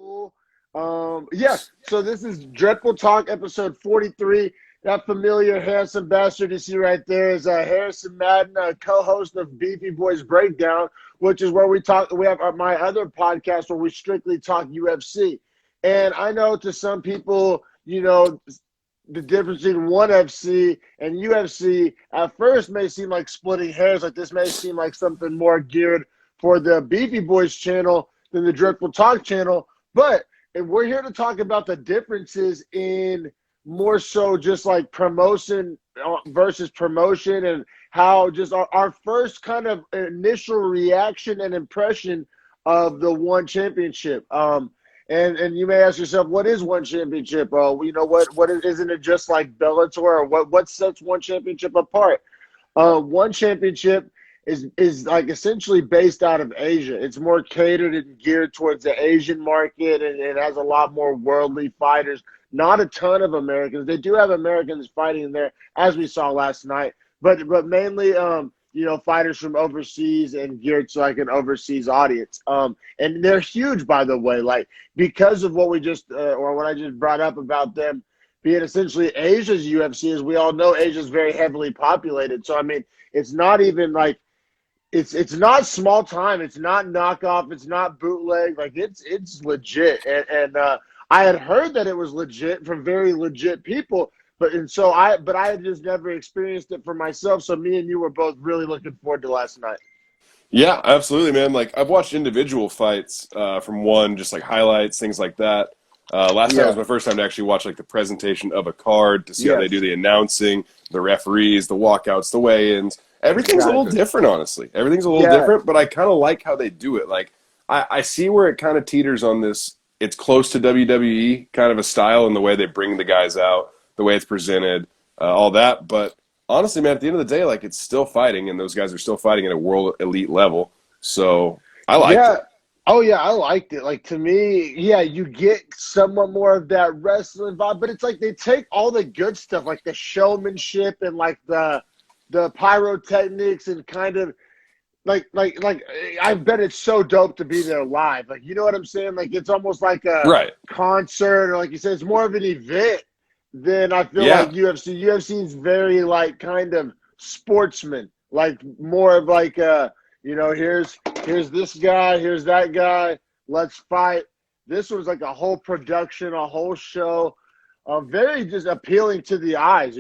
Cool. So this is Dreadful Talk, episode 43. That familiar handsome bastard you see right there is Harrison Madden, co-host of Beefy Boys Breakdown, which is where we have my other podcast where we strictly talk UFC. And I know to some people, the difference between ONE FC and UFC at first may seem like splitting hairs. Like this may seem like something more geared for the Beefy Boys channel than the Dreadful Talk channel. But we're here to talk about the differences in more so just like promotion versus promotion, and how just our first kind of initial reaction and impression of the ONE Championship. And you may ask yourself, what is ONE Championship? Isn't it just like Bellator, or what sets ONE Championship apart? ONE Championship is like essentially based out of Asia. It's more catered and geared towards the Asian market, and it has a lot more worldly fighters. Not a ton of Americans. They do have Americans fighting in there, as we saw last night, but mainly fighters from overseas and geared to like an overseas audience. And they're huge, by the way, like because of what we just or what I just brought up about them being essentially Asia's UFC. As we all know, Asia's very heavily populated. So I mean, it's not even like it's not small time. It's not knockoff. It's not bootleg. Like it's legit. And I had heard that it was legit from very legit people. But I had just never experienced it for myself. So me and you were both really looking forward to last night. Yeah, absolutely, man. Like I've watched individual fights from ONE, just like highlights, things like that. Last night was my first time to actually watch like the presentation of a card to see how they do the announcing, the referees, the walkouts, the weigh-ins. Everything's a little different, honestly. Everything's a little different, but I kind of like how they do it. Like I see where it kind of teeters on this. It's close to WWE kind of a style in the way they bring the guys out, the way it's presented, all that. But honestly, man, at the end of the day, like it's still fighting, and those guys are still fighting at a world elite level. So I liked it. Oh, yeah, I liked it. Like, to me, you get somewhat more of that wrestling vibe, but it's like they take all the good stuff, like the showmanship and like the pyrotechnics, and kind of like I bet it's so dope to be there live. Like, you know what I'm saying? Like, it's almost like a concert, or like you said, it's more of an event than I feel like UFC. UFC is very like kind of sportsman, like more of like here's this guy, here's that guy, let's fight. This was like a whole production, a whole show, very just appealing to the eyes,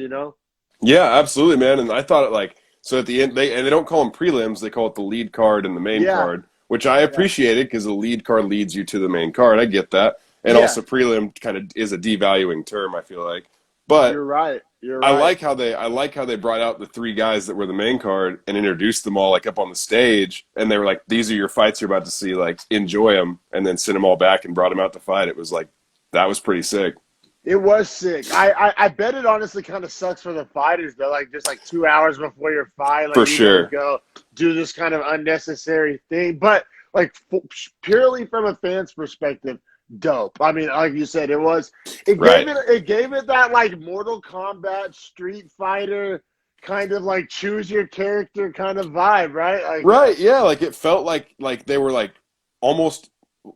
Yeah, absolutely, man. And I thought it like, so at the end, they don't call them prelims, they call it the lead card and the main card, which I appreciated because the lead card leads you to the main card. I get that. And also prelim kind of is a devaluing term, I feel like. But You're right. I like how they brought out the three guys that were the main card and introduced them all like up on the stage, and they were like, these are your fights you're about to see, like enjoy them, and then sent them all back and brought them out to fight. It was like, that was pretty sick. It was sick. I bet it honestly kind of sucks for the fighters though, like just like 2 hours before your fight, like for sure, go do this kind of unnecessary thing. But like purely from a fan's perspective, dope. I mean, like you said, it gave it that like Mortal Kombat, Street Fighter kind of like choose your character kind of vibe, right? Like, yeah. Like it felt like they were like almost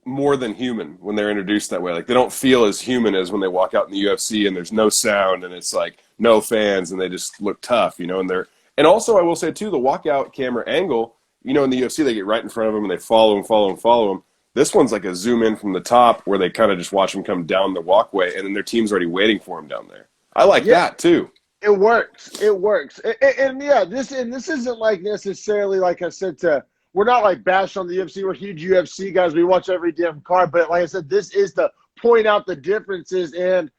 more than human when they're introduced that way. Like they don't feel as human as when they walk out in the UFC and there's no sound and it's like no fans and they just look tough, and also I will say too, the walkout camera angle, in the UFC they get right in front of them and they follow them. This one's like a zoom in from the top where they kind of just watch them come down the walkway, and then their team's already waiting for them down there. I like that too. It works. And this isn't like necessarily, like I said, we're not like bashed on the UFC. We're huge UFC guys. We watch every damn card. But like I said, this is to point out the differences. And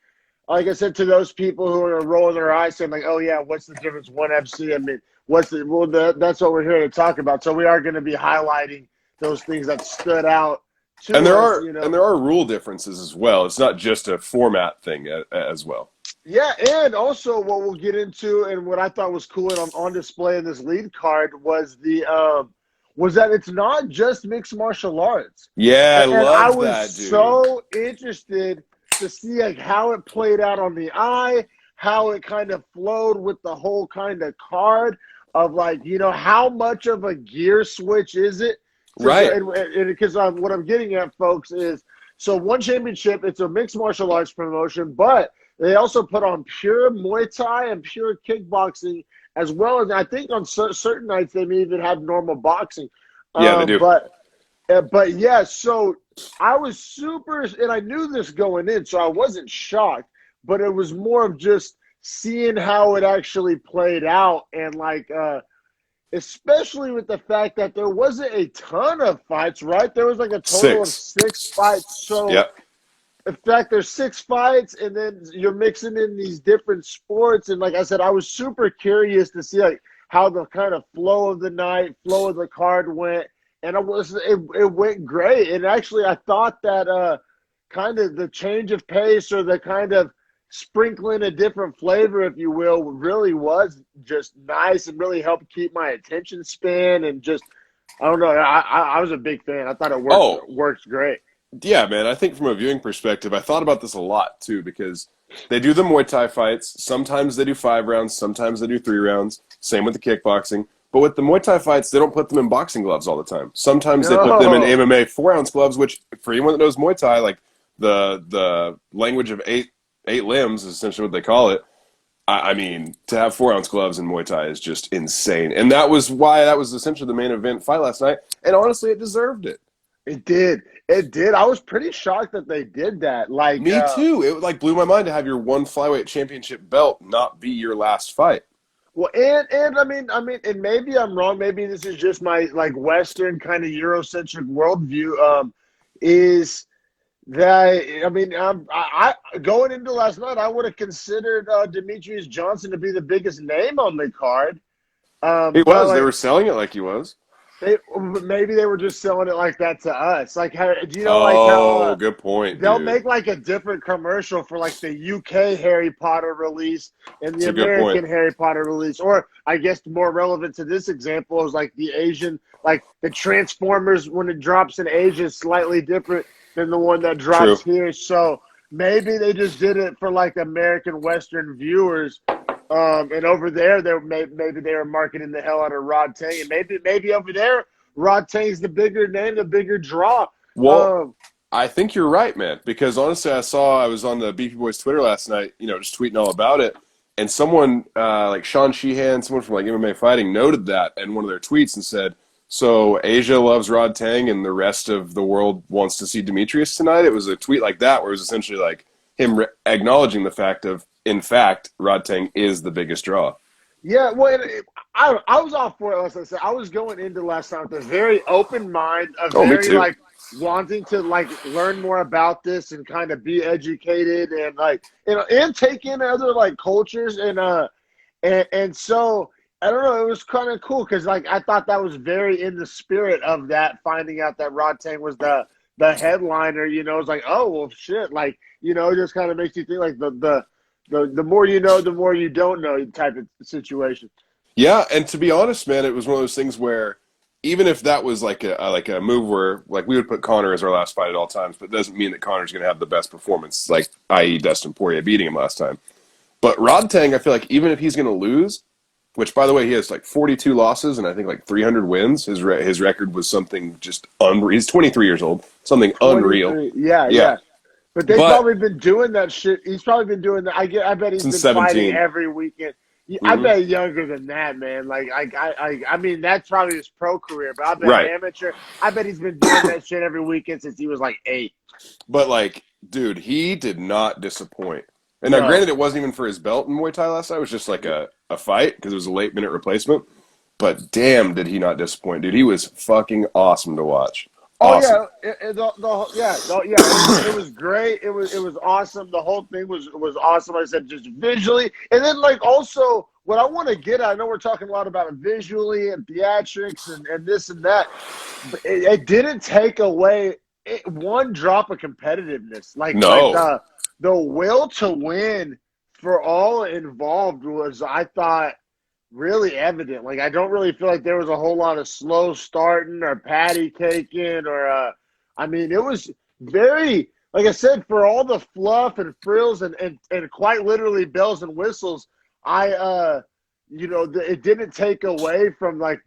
like I said, to those people who are rolling their eyes saying like, oh yeah, what's the difference? ONE FC. I mean, that's what we're here to talk about. So we are going to be highlighting those things that stood out to and there us, and there are rule differences as well. It's not just a format thing as well. Yeah, and also what we'll get into, and what I thought was cool and on display in this lead card was that it's not just mixed martial arts. Yeah, I love that, dude. I was so interested to see like how it played out on the eye, how it kind of flowed with the whole kind of card of like, how much of a gear switch is it? Right. And because what I'm getting at, folks, is, So one championship, it's a mixed martial arts promotion, but they also put on pure Muay Thai and pure kickboxing, as well as I think on certain nights they may even have normal boxing. Yeah, they do. But yeah, so I was super, and I knew this going in, so I wasn't shocked, but it was more of just seeing how it actually played out, and like, especially with the fact that there wasn't a ton of fights, right? There was like a total of 6 fights. So yep. in fact, there's 6 fights, and then you're mixing in these different sports. And like I said, I was super curious to see like how the kind of flow of the night, flow of the card went. And it went great. And actually, I thought that kind of the change of pace, or the kind of sprinkling a different flavor, if you will, really was just nice and really helped keep my attention span. And just, I don't know, I was a big fan. I thought it worked great. Yeah, man. I think from a viewing perspective, I thought about this a lot too, because they do the Muay Thai fights. Sometimes they do 5 rounds. Sometimes they do 3 rounds. Same with the kickboxing. But with the Muay Thai fights, they don't put them in boxing gloves all the time. Sometimes they put them in MMA 4-ounce gloves, which for anyone that knows Muay Thai, like the language of eight limbs is essentially what they call it. I mean, to have 4-ounce gloves in Muay Thai is just insane. And that was why that was essentially the main event fight last night. And honestly, it deserved it. It did. It did. I was pretty shocked that they did that. Like me too. It like blew my mind to have your one flyweight championship belt not be your last fight. Well, and I mean, and maybe I'm wrong. Maybe this is just my like Western kind of Eurocentric worldview. Is that I mean, I going into last night, I would have considered Demetrius Johnson to be the biggest name on the card. He was. Like, they were selling it like he was. Maybe they were just selling it like that to us. Like, how, do you know, like how? Good point. They'll make like a different commercial for like the UK Harry Potter release and the American Harry Potter release, or I guess more relevant to this example is like the Asian, like the Transformers when it drops in Asia is slightly different than the one that drops here. So maybe they just did it for like American Western viewers. And over there, maybe they were marketing the hell out of Rod Tang, and maybe over there, Rod Tang's the bigger name, the bigger draw. Well, I think you're right, man. Because honestly, I was on the Beefy Boys Twitter last night, just tweeting all about it, and someone like Sean Sheehan, someone from like MMA Fighting, noted that in one of their tweets and said, "So Asia loves Rod Tang, and the rest of the world wants to see Demetrius tonight." It was a tweet like that, where it was essentially like him acknowledging the fact of, in fact, Rod Tang is the biggest draw. Yeah, well, I was all for it. As I said, I was going into last night with a very open mind, like wanting to like learn more about this and kind of be educated and like and take in other like cultures and so I don't know. It was kind of cool because like I thought that was very in the spirit of that. Finding out that Rod Tang was the headliner, it's like, oh well, shit, like it just kind of makes you think like the more you know, the more you don't know type of situation. Yeah, and to be honest, man, it was one of those things where even if that was like a move where like we would put Conor as our last fight at all times, but it doesn't mean that Conor's going to have the best performance, like i.e. Dustin Poirier beating him last time. But Rod Tang, I feel like even if he's going to lose, which by the way he has like 42 losses and I think like 300 wins, his record was something just unreal. He's 23 years old, something unreal. Yeah. But they've probably been doing that shit. He's probably been doing that. I bet he's been 17. Fighting every weekend. I bet younger than that, man. Like I mean, that's probably his pro career. But I bet amateur. I bet he's been doing that shit every weekend since he was like 8. But like, dude, he did not disappoint. And now, granted, it wasn't even for his belt in Muay Thai last night. It was just like a fight because it was a late-minute replacement. But damn, did he not disappoint, dude. He was fucking awesome to watch. Awesome. Oh yeah, it was great. It was awesome. The whole thing was awesome. I said just visually, and then like also what I want to get at. I know we're talking a lot about it visually and theatrics and this and that. But it didn't take away one drop of competitiveness. Like the will to win for all involved was, I thought, really evident. Like I don't really feel like there was a whole lot of slow starting or patty caking or I mean it was very, like I said, for all the fluff and frills and quite literally bells and whistles, I it didn't take away from like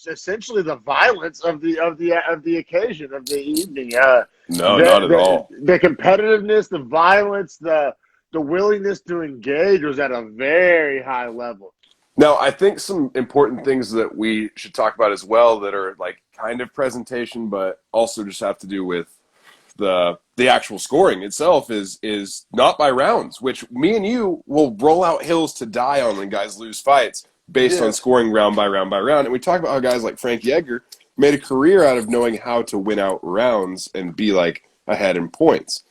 essentially the violence of the occasion of the evening. No, not at all. The competitiveness, the violence, the willingness to engage was at a very high level. Now, I think some important things that we should talk about as well that are like kind of presentation, but also just have to do with the actual scoring itself is not by rounds, which me and you will roll out hills to die on when guys lose fights based on scoring round by round by round. And we talk about how guys like Frankie Edgar made a career out of knowing how to win out rounds and be like ahead in points.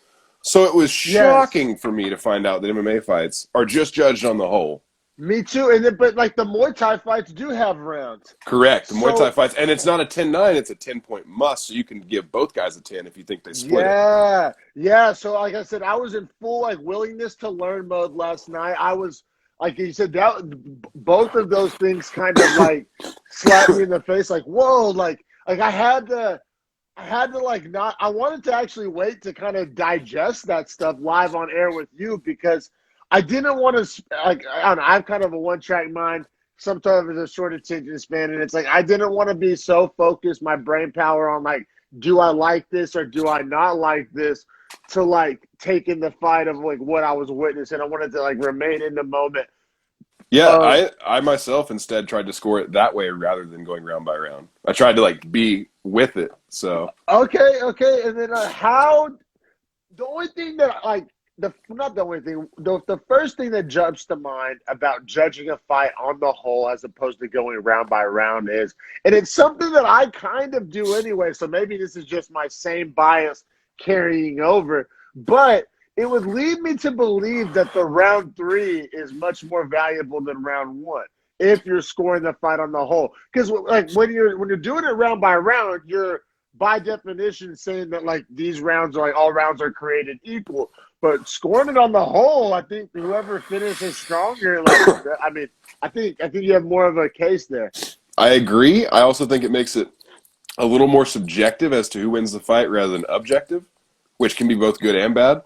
So it was shocking for me to find out that MMA fights are just judged on the whole. Me too, but like the Muay Thai fights do have rounds. Correct, the Muay Thai fights, and it's not a 10-9, it's a 10-point must, so you can give both guys a 10 if you think they split it. Yeah. So like I said, I was in full like willingness to learn mode last night. I was like you said, both of those things kind of like slapped me in the face. Like whoa, like I had to like not. I wanted to actually wait to kind of digest that stuff live on air with you because I didn't want to, like, I don't know, I have kind of a one-track mind, sometimes a short attention span, and it's like I didn't want to be so focused, my brain power on, like, do I like this or do I not like this, to, like, take in the fight of, like, what I was witnessing. I wanted to, like, remain in the moment. Yeah, I myself instead tried to score it that way rather than going round by round. I tried to, like, be with it, so. Okay, and then the only thing that, like, not the only thing. The first thing that jumps to mind about judging a fight on the whole as opposed to going round by round is, and it's something that I kind of do anyway, so maybe this is just my same bias carrying over, but it would lead me to believe that the round 3 is much more valuable than round 1 if you're scoring the fight on the whole. Because like when you're doing it round by round, you're by definition saying that like these rounds are like all rounds are created equal. But scoring it on the whole, I think whoever finishes stronger, like I mean, I think you have more of a case there. I agree. I also think it makes it a little more subjective as to who wins the fight rather than objective, which can be both good and bad.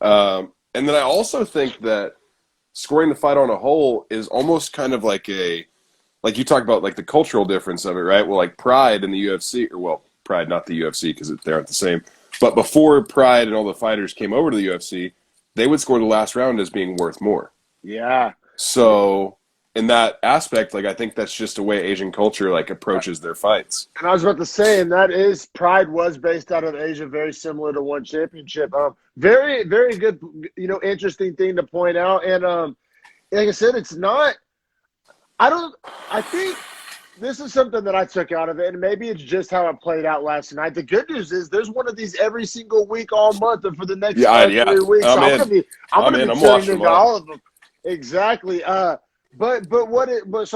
And then I also think that scoring the fight on a whole is almost kind of like like you talk about like the cultural difference of it, right? Well, like Pride in the UFC, or well, Pride, not the UFC because they aren't the same. But before Pride and all the fighters came over to the UFC, they would score the last round as being worth more. Yeah. So in that aspect, like I think that's just a way Asian culture like approaches their fights. And I was about to say, and that is Pride was based out of Asia, very similar to One Championship. Very, very good, interesting thing to point out. And like I said, it's not. I think. This is something that I took out of it, and maybe it's just how it played out last night. The good news is there's one of these every single week all month, and for the next 3 weeks, I'm gonna be tuning into all of them. Exactly. So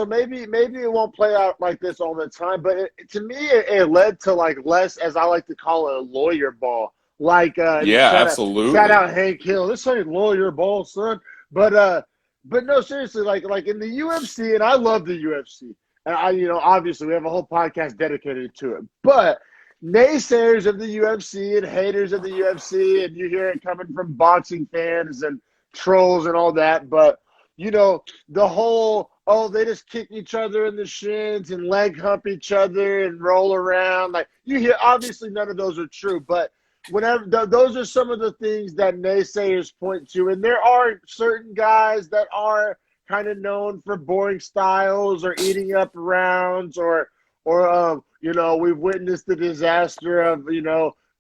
maybe it won't play out like this all the time. But to me, it led to like less, as I like to call it, a lawyer ball. Like absolutely. Shout out Hank Hill. This ain't lawyer ball, son. But no, seriously, like in the UFC, and I love the UFC. And obviously we have a whole podcast dedicated to it. But naysayers of the UFC and haters of the UFC, and you hear it coming from boxing fans and trolls and all that. But, the whole, they just kick each other in the shins and leg hump each other and roll around. Like, you hear, obviously none of those are true. But whenever those are some of the things that naysayers point to. And there are certain guys that are kind of known for boring styles or eating up rounds or we've witnessed the disaster of,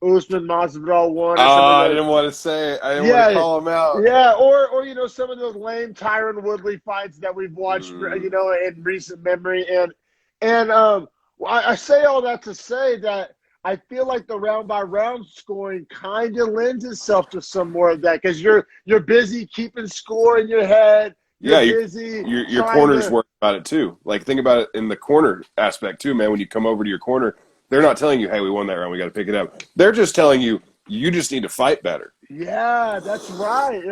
Usman Masvidal 1. I didn't want to say it. I didn't want to call him out. Yeah, or some of those lame Tyron Woodley fights that we've watched, in recent memory. And I say all that to say that I feel like the round by round scoring kind of lends itself to some more of that because you're busy keeping score in your head. Your corner's worried about it too. Like think about it in the corner aspect too, man. When you come over to your corner, they're not telling you, "Hey, we won that round. We got to pick it up." They're just telling you, "You just need to fight better." Yeah, that's right.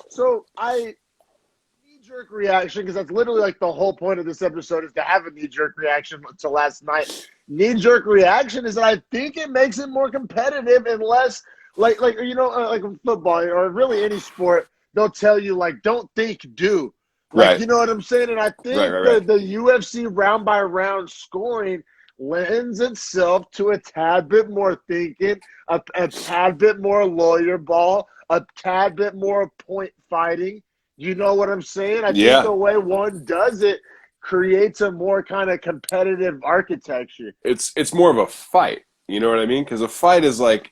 So knee-jerk reaction, because that's literally like the whole point of this episode is to have a knee-jerk reaction to last night. Knee-jerk reaction is that I think it makes it more competitive and less like in football or really any sport. They'll tell you, like, don't think, do. Like, Right. you know what I'm saying? And I think Right. the UFC round by round scoring lends itself to a tad bit more thinking, a tad bit more lawyer ball, a tad bit more point fighting. You know what I'm saying? I think Yeah. the way one does it creates a more kind of competitive architecture. It's more of a fight. You know what I mean? Because a fight is like,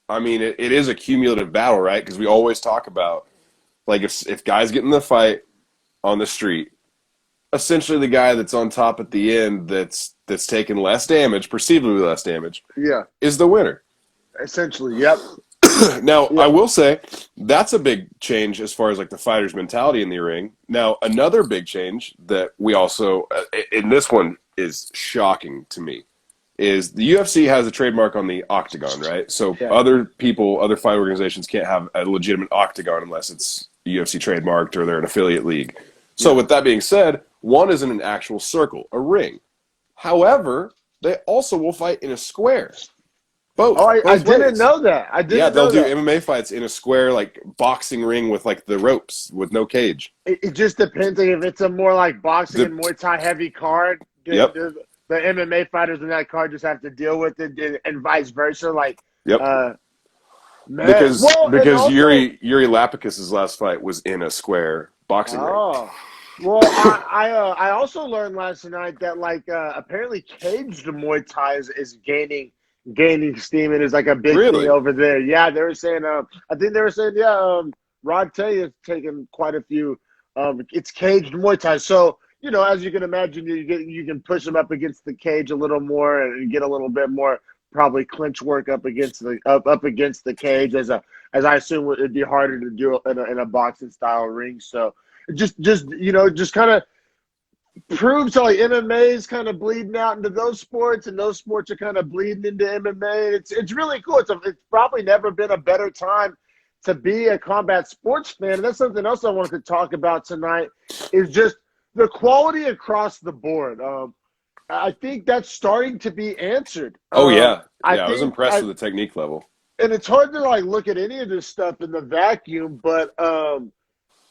I mean, it is a cumulative battle, right? Because we always talk about, like, if guys get in the fight on the street, essentially the guy that's on top at the end that's taken less damage, perceivably less damage, Yeah, is the winner. essentially. Yep. Now, I Yep. will say that's a big change as far as like the fighter's mentality in the ring. Now, another big change that we also, and this one is shocking to me, is the UFC has a trademark on the octagon, right? So Yeah. other people, other fight organizations can't have a legitimate octagon unless it's UFC trademarked or they're an affiliate league. So Yeah. with that being said, one is in an actual circle, a ring. However, they also will fight in a square. Both. Oh, I Both didn't ways. know that. I Yeah, didn't they'll know do that. MMA fights in a square, like boxing ring with like the ropes with no cage. It just depends. Like, if it's a more like boxing The, and Muay Thai heavy card, yep, the MMA fighters in that card just have to deal with it, and vice versa. Like, yep. uh, man. Because Well, and because also, Yuri Lapicus's last fight was in a square boxing ring. oh, well, I also learned last night that like apparently caged Muay Thai is gaining steam and is like a big thing Really? over there. Yeah, they were saying. I think they were saying Rod Tay has taken quite a few. It's caged Muay Thai, so you know, as you can imagine, you can push them up against the cage a little more and get a little bit more probably clinch work up against the cage as I assume it'd be harder to do in a boxing style ring. So just you know, just kind of proves how like MMA is kind of bleeding out into those sports, and those sports are kind of bleeding into MMA. It's really cool. It's probably never been a better time to be a combat sports fan. And that's something else I wanted to talk about tonight is just the quality across the board. I think that's starting to be answered. Oh yeah, I yeah. I was think impressed with the technique level. and it's hard to like look at any of this stuff in the vacuum, but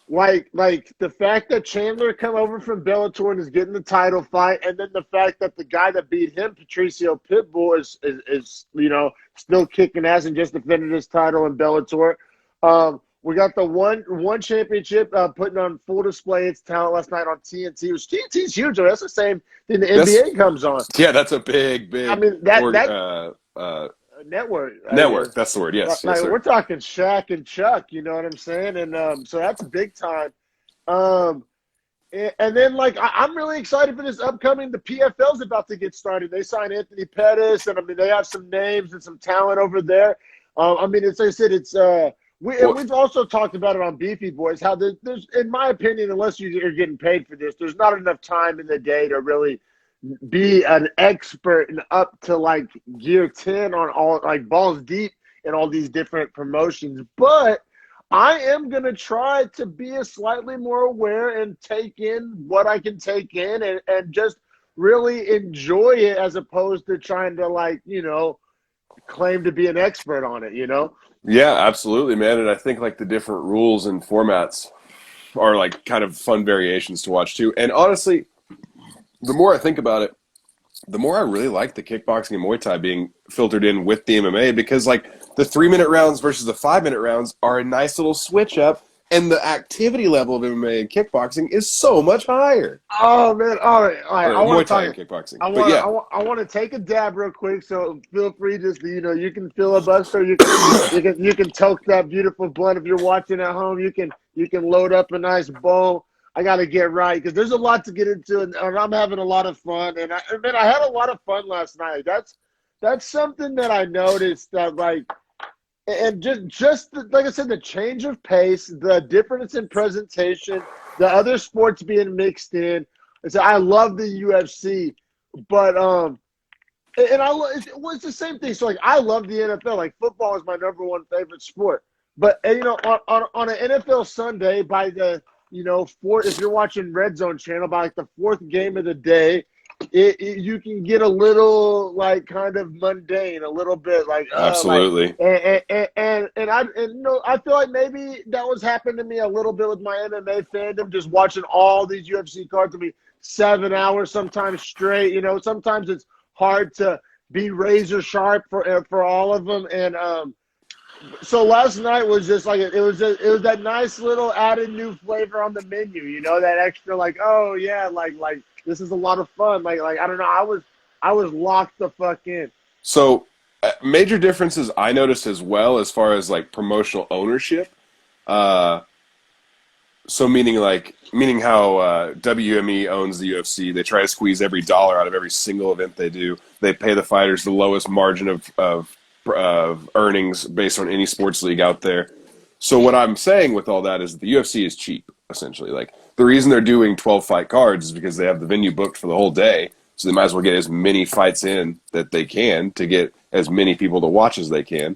like the fact that Chandler come over from Bellator and is getting the title fight, and then the fact that the guy that beat him, Patricio Pitbull, is you know still kicking ass and just defended his title in Bellator. We got the one championship putting on full display its talent last night on TNT. Which TNT's huge. That's the same thing the NBA comes on. Yeah, that's a big. I mean network. Network. That's the word. Yes, Like yes, sir. we're talking Shaq and Chuck. You know what I'm saying? And so that's big time. And then like I'm really excited for this upcoming. The PFL's about to get started. They signed Anthony Pettis, and I mean they have some names and some talent over there. I mean, it's like I said, it's we've also talked about it on Beefy Boys. How there's, in my opinion, unless you're getting paid for this, there's not enough time in the day to really be an expert and up to like gear 10 on all like balls deep in all these different promotions. But I am going to try to be a slightly more aware and take in what I can take in and just really enjoy it as opposed to trying to like, you know, claim to be an expert on it, you know? Yeah, absolutely, man. And I think like the different rules and formats are like kind of fun variations to watch too. And honestly, the more I think about it, the more I really like the kickboxing and Muay Thai being filtered in with the MMA because like the 3-minute rounds versus the 5-minute rounds are a nice little switch up, and the activity level of MMA and kickboxing is so much higher. Oh man! All right. I want Muay to Thai talk. and kickboxing. I But want. yeah, I want to take a dab real quick. So feel free, just you know, you can filibuster. You can toke that beautiful blunt if you're watching at home. You can load up a nice bowl. I got to get right because there's a lot to get into, and I'm having a lot of fun. And I had a lot of fun last night. That's something that I noticed that like. And like I said, the change of pace, the difference in presentation, the other sports being mixed in. I love the UFC, but it's the same thing. So like I love the NFL. Like football is my number one favorite sport. But you know, on an NFL Sunday, by the fourth, if you're watching Red Zone channel, by like the fourth game of the day, you can get a little like kind of mundane, a little bit like Absolutely. I feel like maybe that was happening to me a little bit with my MMA fandom, just watching all these UFC cards to be 7 hours sometimes straight. You know, sometimes it's hard to be razor sharp for all of them, and so last night was just like it was that nice little added new flavor on the menu, you know, that extra like, oh yeah, like this is a lot of fun. Like I don't know, I was locked the fuck in. So major differences I noticed as well as far as like promotional ownership. So meaning how WME owns the UFC, they try to squeeze every dollar out of every single event they do. They pay the fighters the lowest margin of earnings based on any sports league out there. So what I'm saying with all that is that the UFC is cheap, essentially. Like the reason they're doing 12 fight cards is because they have the venue booked for the whole day. So they might as well get as many fights in that they can to get as many people to watch as they can.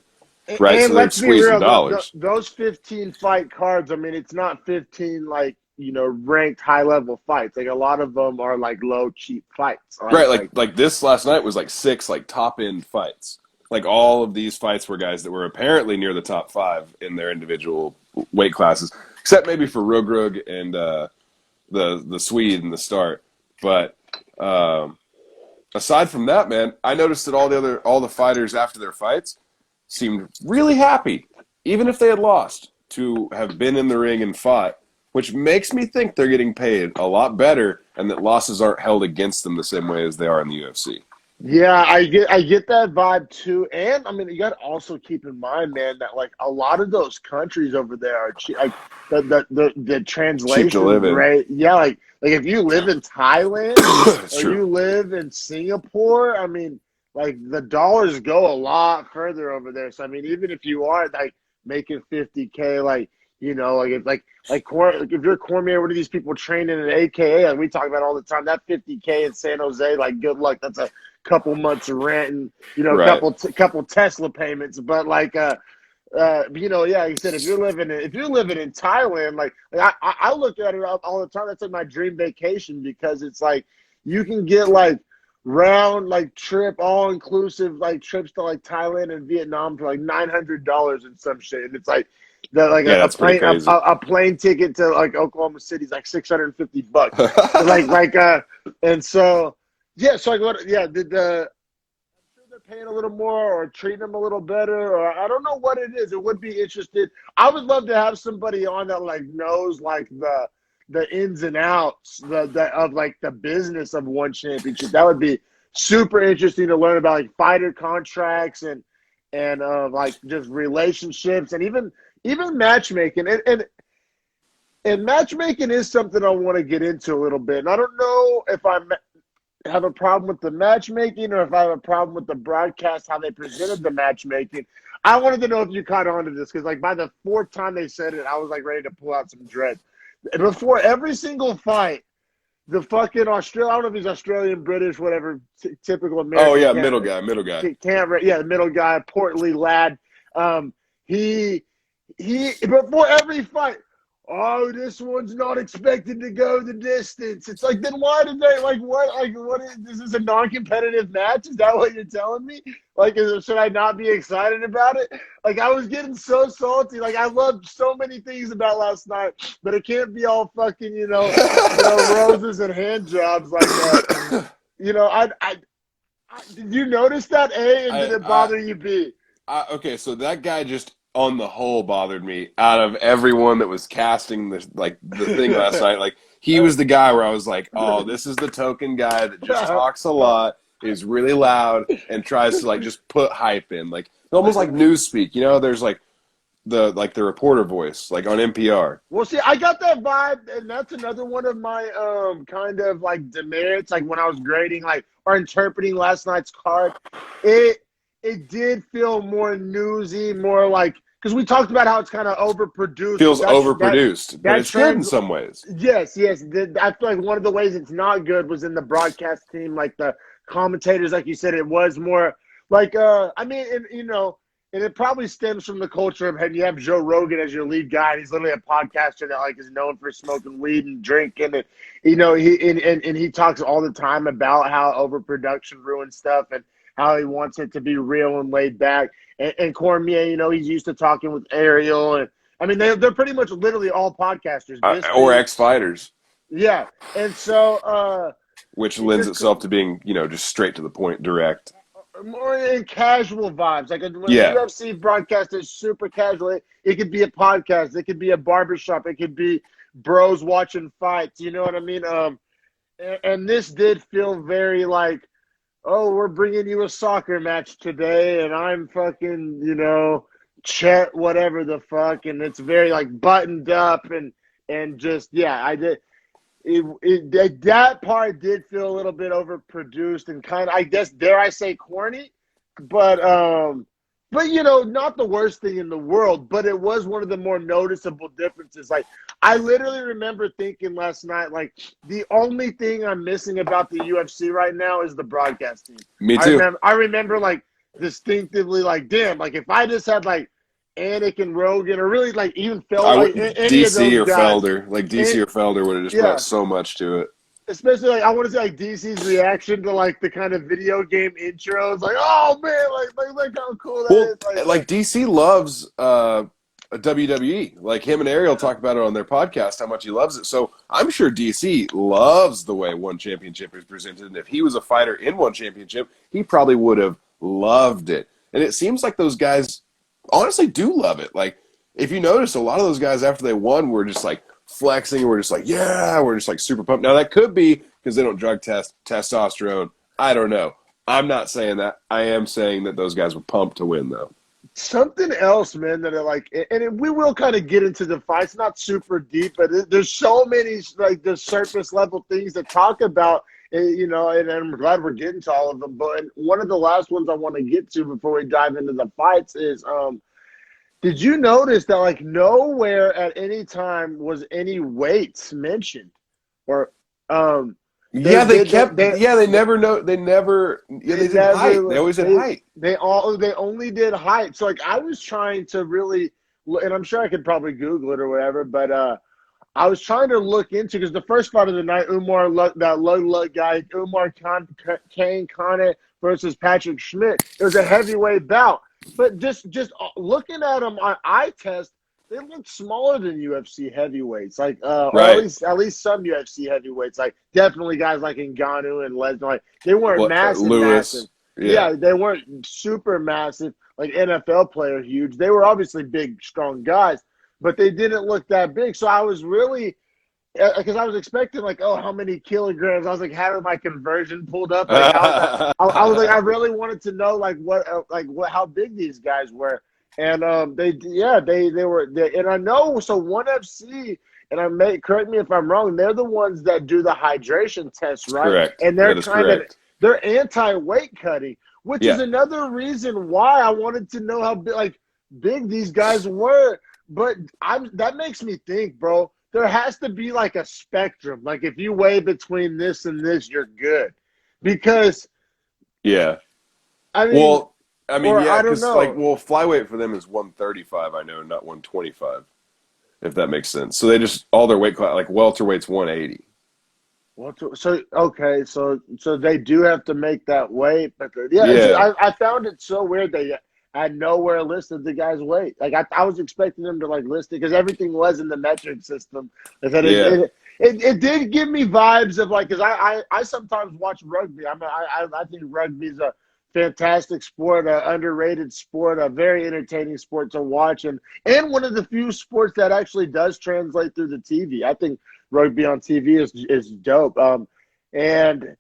Right? And so they're let's be real, dollars. those 15 fight cards, I mean, it's not 15 like, you know, ranked high level fights. Like a lot of them are like low, cheap fights. Right, like this last night was like 6 like top end fights. Like all of these fights were guys that were apparently near the top 5 in their individual weight classes, except maybe for Rugrug and the Swede in the start. But aside from that, man, I noticed that all the fighters after their fights seemed really happy, even if they had lost, to have been in the ring and fought, which makes me think they're getting paid a lot better and that losses aren't held against them the same way as they are in the UFC. Yeah, I get that vibe too, and I mean you got to also keep in mind, man, that like a lot of those countries over there are cheap. Like the translation rate, yeah, like if you live in Thailand or you live in Singapore, I mean, like the dollars go a lot further over there. So I mean, even if you are like making 50K, like you know, like if you're Cormier, what are these people training at AKA? Like we talk about all the time, that 50K in San Jose, like good luck. That's a couple months of rent and you know, right. couple Tesla payments. But like you know, yeah, like you said, if you're living in Thailand, like I look at it all the time. That's like my dream vacation because it's like you can get like round like trip all inclusive like trips to like Thailand and Vietnam for like $900 and some shit, and it's like that like a plane ticket to like Oklahoma City is like $650. And so yeah, so like what? Yeah, I'm sure they're paying a little more or treating them a little better, or I don't know what it is. It would be interested. I would love to have somebody on that like knows like the ins and outs of like the business of one championship. That would be super interesting to learn about like fighter contracts and like just relationships and even matchmaking and matchmaking is something I want to get into a little bit. And I don't know if I have a problem with the matchmaking or if I have a problem with the broadcast, how they presented the matchmaking. I wanted to know if you caught on to this because like by the 4th time they said it, I was like ready to pull out some dread. Before every single fight, the fucking Australian, I don't know if he's Australian, British, whatever, typical American. Oh, yeah, middle guy. The middle guy, portly lad. He before every fight, oh, this one's not expected to go the distance. It's like, then why did they, like, what is this a non-competitive match? Is that what you're telling me? Like, should I not be excited about it? Like, I was getting so salty. Like, I loved so many things about last night, but it can't be all fucking, you know roses and hand jobs like that. You know, I did you notice that, A, and did it bother you, B? Okay, so that guy just on the whole bothered me out of everyone that was casting the thing last night. Like he was the guy where I was like, oh, this is the token guy that just talks a lot, is really loud, and tries to like just put hype in. Like almost like newspeak, you know, there's like the reporter voice, like on NPR. Well, see, I got that vibe, and that's another one of my kind of like demerits. Like when I was grading like or interpreting last night's card, it did feel more newsy, more like because we talked about how it's kind of overproduced. Feels overproduced, but it's good in some ways. Yes. I feel like one of the ways it's not good was in the broadcast team, like the commentators, like you said, it was more like I mean, and, you know, and it probably stems from the culture of you have Joe Rogan as your lead guy, and he's literally a podcaster that like is known for smoking weed and drinking, and he talks all the time about how overproduction ruins stuff and how he wants it to be real and laid back. And Cormier, he's used to talking with Ariel, and I mean they're pretty much literally all podcasters or ex-fighters. Yeah, and so which lends itself to being just straight to the point, direct. More in casual vibes. Like when a UFC broadcast is super casual, it could be a podcast, it could be a barbershop, it could be bros watching fights. You know what I mean? And this did feel very like, oh, we're bringing you a soccer match today, and I'm fucking, Chet, whatever the fuck, and it's very like buttoned up and just I did. That part did feel a little bit overproduced and kind of, I guess, dare I say, corny, but not the worst thing in the world. But it was one of the more noticeable differences. Like, I literally remember thinking last night, like, the only thing I'm missing about the UFC right now is the broadcast team. Me too. I remember like distinctively, like, damn, like if I just had like Anik and Rogan, or really like even Felder, DC or Felder, like DC or Felder would have just brought so much to it. Especially like I want to see like DC's reaction to like the kind of video game intros, like oh man, like how cool that is. Like DC loves WWE. Like him and Ariel talk about it on their podcast how much he loves it. So I'm sure DC loves the way One Championship is presented, and if he was a fighter in One Championship, he probably would have loved it. And it seems like those guys honestly do love it. Like, if you notice, a lot of those guys after they won were just like flexing, and we're just like, yeah, we're just like super pumped. Now that could be because they don't drug test testosterone. I don't know. I'm not saying that. I am saying that those guys were pumped to win, though. Something else, man, that we will kind of get into the fights, not super deep, but there's so many like the surface level things to talk about, and I'm glad we're getting to all of them. But one of the last ones I want to get to before we dive into the fights is, did you notice that like nowhere at any time was any weights mentioned, or they did height. They always had height. They only did height. So like I was trying to really, and I'm sure I could probably Google it or whatever, but I was trying to look into, because the first fight of the night, that low guy, Umar Kane versus Patrick Schmidt, it was a heavyweight bout. But just looking at them on eye test, they look smaller than UFC heavyweights, like or at least some UFC heavyweights, like definitely guys like Ngannou and Lesnar, like they weren't massive. Yeah, they weren't super massive, like NFL player huge. They were obviously big, strong guys, but they didn't look that big. So I was really, because I was expecting like, oh, how many kilograms? I was like having my conversion pulled up. Like, I was like, I really wanted to know how big these guys were. And they were, and I know, so ONE FC, and correct me if I'm wrong, they're the ones that do the hydration tests, right? Correct. And they're anti-weight cutting, which is another reason why I wanted to know how big these guys were. But that makes me think, bro, there has to be like a spectrum. Like if you weigh between this and this, you're good. Because I don't know. Flyweight for them is 135, I know, not 125. If that makes sense. So they just all their weight class, like welterweight's 180. So they do have to make that weight, but I found it so weird they had nowhere listed the guy's weight. Like I was expecting them to like list it because everything was in the metric system. It did give me vibes of like, because I sometimes watch rugby. I think rugby's a fantastic sport, an underrated sport, a very entertaining sport to watch, and one of the few sports that actually does translate through the TV. I think rugby on TV is dope. And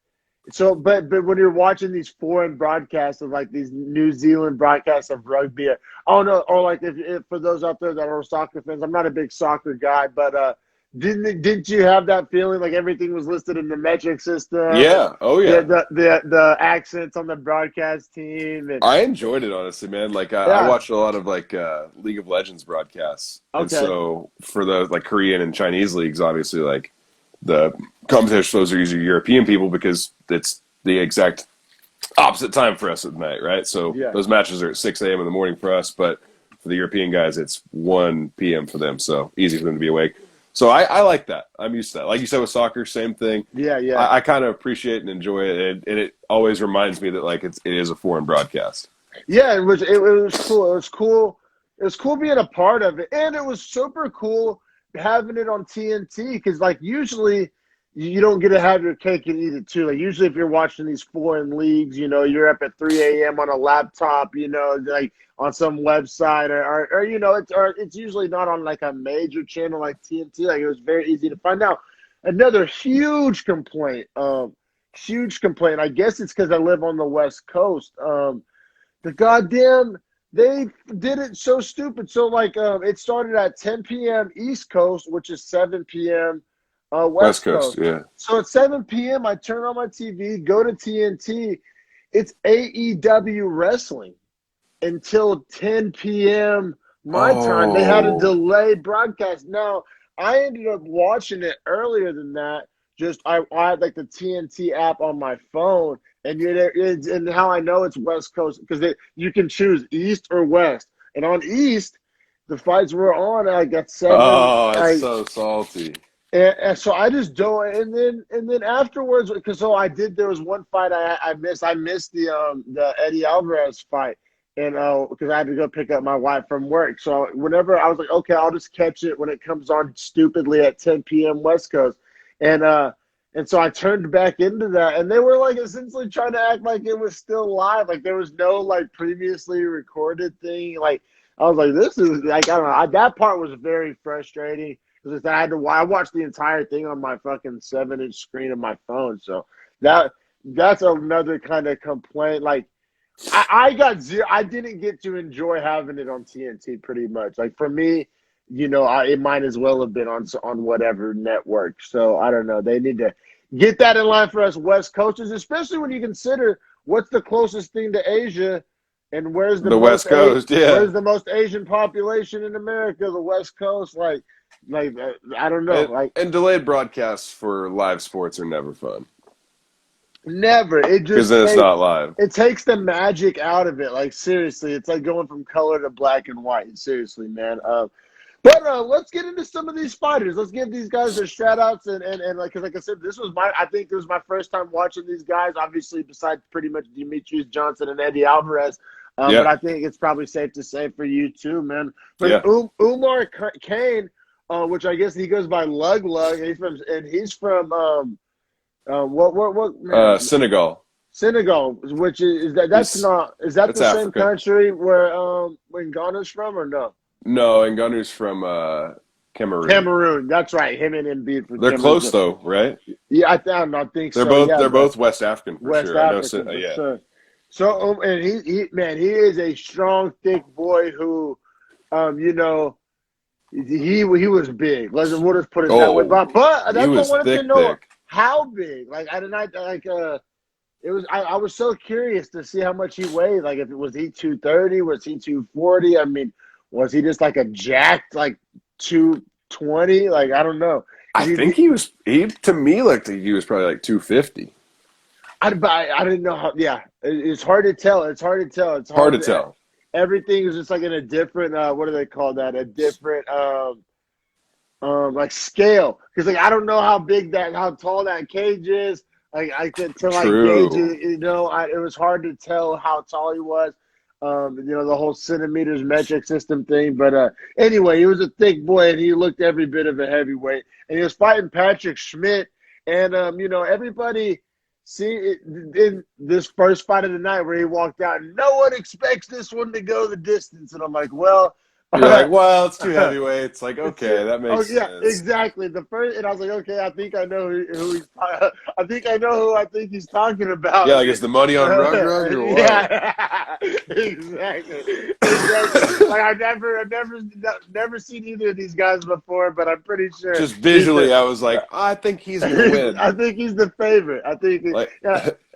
so, but when you're watching these foreign broadcasts of like these New Zealand broadcasts of rugby, or like if for those out there that are soccer fans, I'm not a big soccer guy, but didn't you have that feeling like everything was listed in the metric system? Yeah. Oh yeah. The accents on the broadcast team. I enjoyed it, honestly, man. Like I watched a lot of like League of Legends broadcasts. Okay. And so for the like Korean and Chinese leagues, obviously like the competition those are usually European people because it's the exact opposite time for us at night, right? So Yeah. those matches are at 6 a.m. in the morning for us, but for the European guys, it's 1 p.m. for them, so easy for them to be awake. So I like that. I'm used to that. Like you said with soccer, same thing. Yeah. I kind of appreciate and enjoy it, and it always reminds me that like it is a foreign broadcast. Yeah, it was cool. It was cool. It was cool being a part of it, and it was super cool having it on TNT because like usually you don't get to have your cake and eat it too. Like usually if you're watching these foreign leagues, you're up at 3 a.m. on a laptop, like on some website or it's usually not on like a major channel like TNT. Like it was very easy to find out. Another huge complaint. I guess it's because I live on the West Coast. The goddamn they did it so stupid. So like it started at 10 p.m. East Coast, which is 7 p.m. West Coast. Yeah. So at 7 p.m. I turn on my TV, go to TNT. It's AEW wrestling until 10 p.m. my time. They had a delayed broadcast. Now I ended up watching it earlier than that. Just I had like the TNT app on my phone, and how I know it's West Coast because you can choose East or West, and on East the fights were on like at 7. Oh, that's so salty. And so I just don't, and then afterwards, because there was one fight I missed. I missed the Eddie Alvarez fight, and because I had to go pick up my wife from work. So whenever I was like, okay, I'll just catch it when it comes on stupidly at 10 p.m. West Coast, and so I turned back into that, and they were like essentially trying to act like it was still live, like there was no like previously recorded thing. Like I was like, this is like I don't know. That part was very frustrating. Because I watched the entire thing on my fucking 7-inch screen of my phone. So that's another kind of complaint. Like I got zero. I didn't get to enjoy having it on TNT pretty much. Like for me, it might as well have been on whatever network. So I don't know. They need to get that in line for us West Coasters, especially when you consider what's the closest thing to Asia. And where's the West Coast? Where's the most Asian population in America? The West Coast, like I don't know, and delayed broadcasts for live sports are never fun. Never. It just because then it's not live. It takes the magic out of it. Like seriously, it's like going from color to black and white. Seriously, man. But let's get into some of these fighters. Let's give these guys their shout outs and like, cause like I said, I think this was my first time watching these guys. Obviously, besides pretty much Demetrius Johnson and Eddie Alvarez. But I think it's probably safe to say for you too, man. But Umar Kane, which I guess he goes by Lug Lug, he's from what Senegal. Senegal, which is that the same country where Ngannou's from or no? No, Ngannou's from Cameroon. Cameroon, that's right. Him and Embiid from They're Cameroon. close though, right? Yeah, I think they're so. They're both West African for West sure. African, I know, sure. So and he is a strong, thick boy who, he was big. We'll just put it that way. But that's what I wanted to know. Thick. How big? Like I was so curious to see how much he weighed. Like was he 230? Was he 240? I mean, was he just like a jacked like 220? Like I don't know. I think he to me looked like he was probably like 250. I didn't know how. Yeah, it's hard to tell. It's hard to tell. Everything is just like in a different. What do they call that? A different like scale. Because like I don't know how tall that cage is. Like gauge it. It was hard to tell how tall he was. The whole centimeters metric system thing. But anyway, he was a thick boy and he looked every bit of a heavyweight. And he was fighting Patrick Schmidt. And everybody. See, in this first fight of the night where he walked out, no one expects this one to go the distance. And I'm like, well. You're like, well, it's two heavyweights. Like, okay, that makes sense. Exactly. And I was like, okay, I think I know who he's I think I know who I think he's talking about. Yeah, like, is the money on Rug or what? Yeah, exactly. exactly. Like I've never seen either of these guys before, but I'm pretty sure. Just visually, I was like, I think he's gonna win. I think he's the favorite. Like,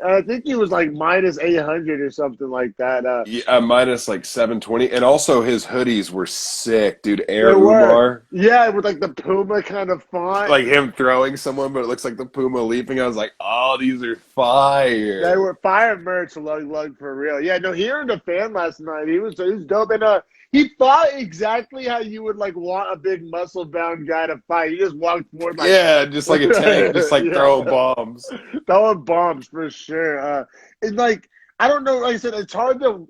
I think he was like minus 800 or something like that. yeah, minus like 720, and also his hoodies were sick, dude. Air Umar, yeah, with like the Puma kind of font, like him throwing someone, but it looks like the Puma leaping. I was like, oh, these are fire. They were fire merch, lug for real. Yeah, no, hearing the fan last night, he was dope, and he fought exactly how you would like want a big muscle bound guy to fight. He just walked forward like just like a tank, just like throwing bombs. Throwing bombs for sure. And like I don't know, like I said, it's hard to.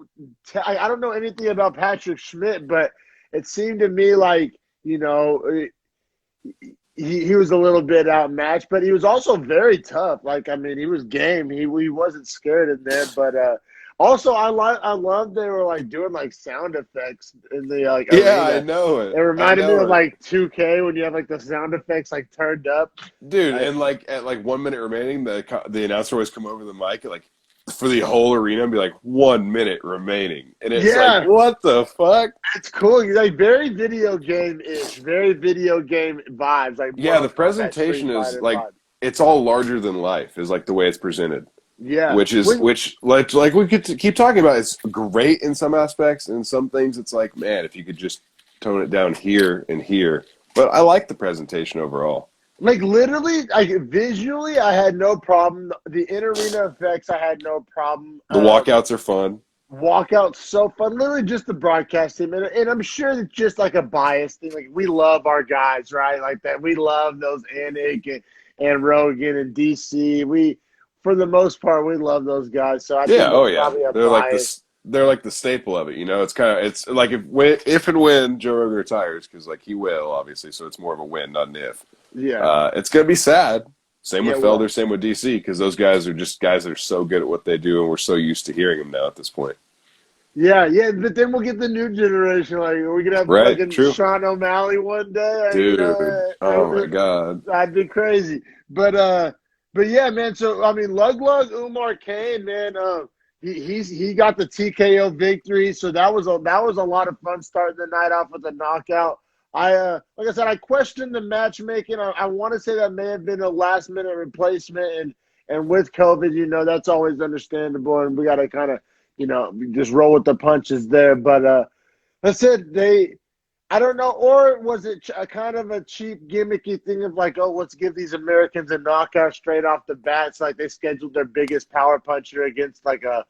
I don't know anything about Patrick Schmidt, but it seemed to me like he was a little bit outmatched, but he was also very tough. Like I mean, he was game. He wasn't scared in there, but. Also, I love they were like doing like sound effects in the like yeah, arena. I know it. It reminded me of like 2K when you have like the sound effects like turned up. Dude, and like at like 1 minute remaining, the announcer always come over the mic like for the whole arena and be like 1 minute remaining, and it's like what the fuck? It's cool. Like very video game-ish, very video game vibes. Like the presentation is like it's all larger than life. Is like the way it's presented. Yeah, which like we could keep talking about. It's great in some aspects, and some things it's like, man, if you could just tone it down here and here. But I like the presentation overall. Like literally, like visually, I had no problem. The in-arena effects, I had no problem. The walkouts are fun. Walkouts so fun. Literally, just the broadcast team, and I'm sure it's just like a bias thing. Like we love our guys, right? Like that, we love those Anik and Rogan and DC. For the most part, we love those guys. So I think they're like the staple of it. You know, it's like if and when Joe Rogan retires, because like he will obviously, so it's more of a when, not an if. Yeah, it's gonna be sad. Same with Felder, same with DC, because those guys are just guys that are so good at what they do, and we're so used to hearing them now at this point. Yeah, but then we'll get the new generation. Like we're gonna have fucking Sean O'Malley one day, dude. Oh my god, that'd be crazy. But yeah, man. So I mean, Lug Umar Kane, man. He got the TKO victory, so that was a lot of fun starting the night off with a knockout. Like I said, I questioned the matchmaking. I want to say that may have been a last minute replacement, and with COVID, you know, that's always understandable, and we got to kind of just roll with the punches there. But I said I don't know, or was it a kind of a cheap, gimmicky thing of like, oh, let's give these Americans a knockout straight off the bat? It's like they scheduled their biggest power puncher against like a,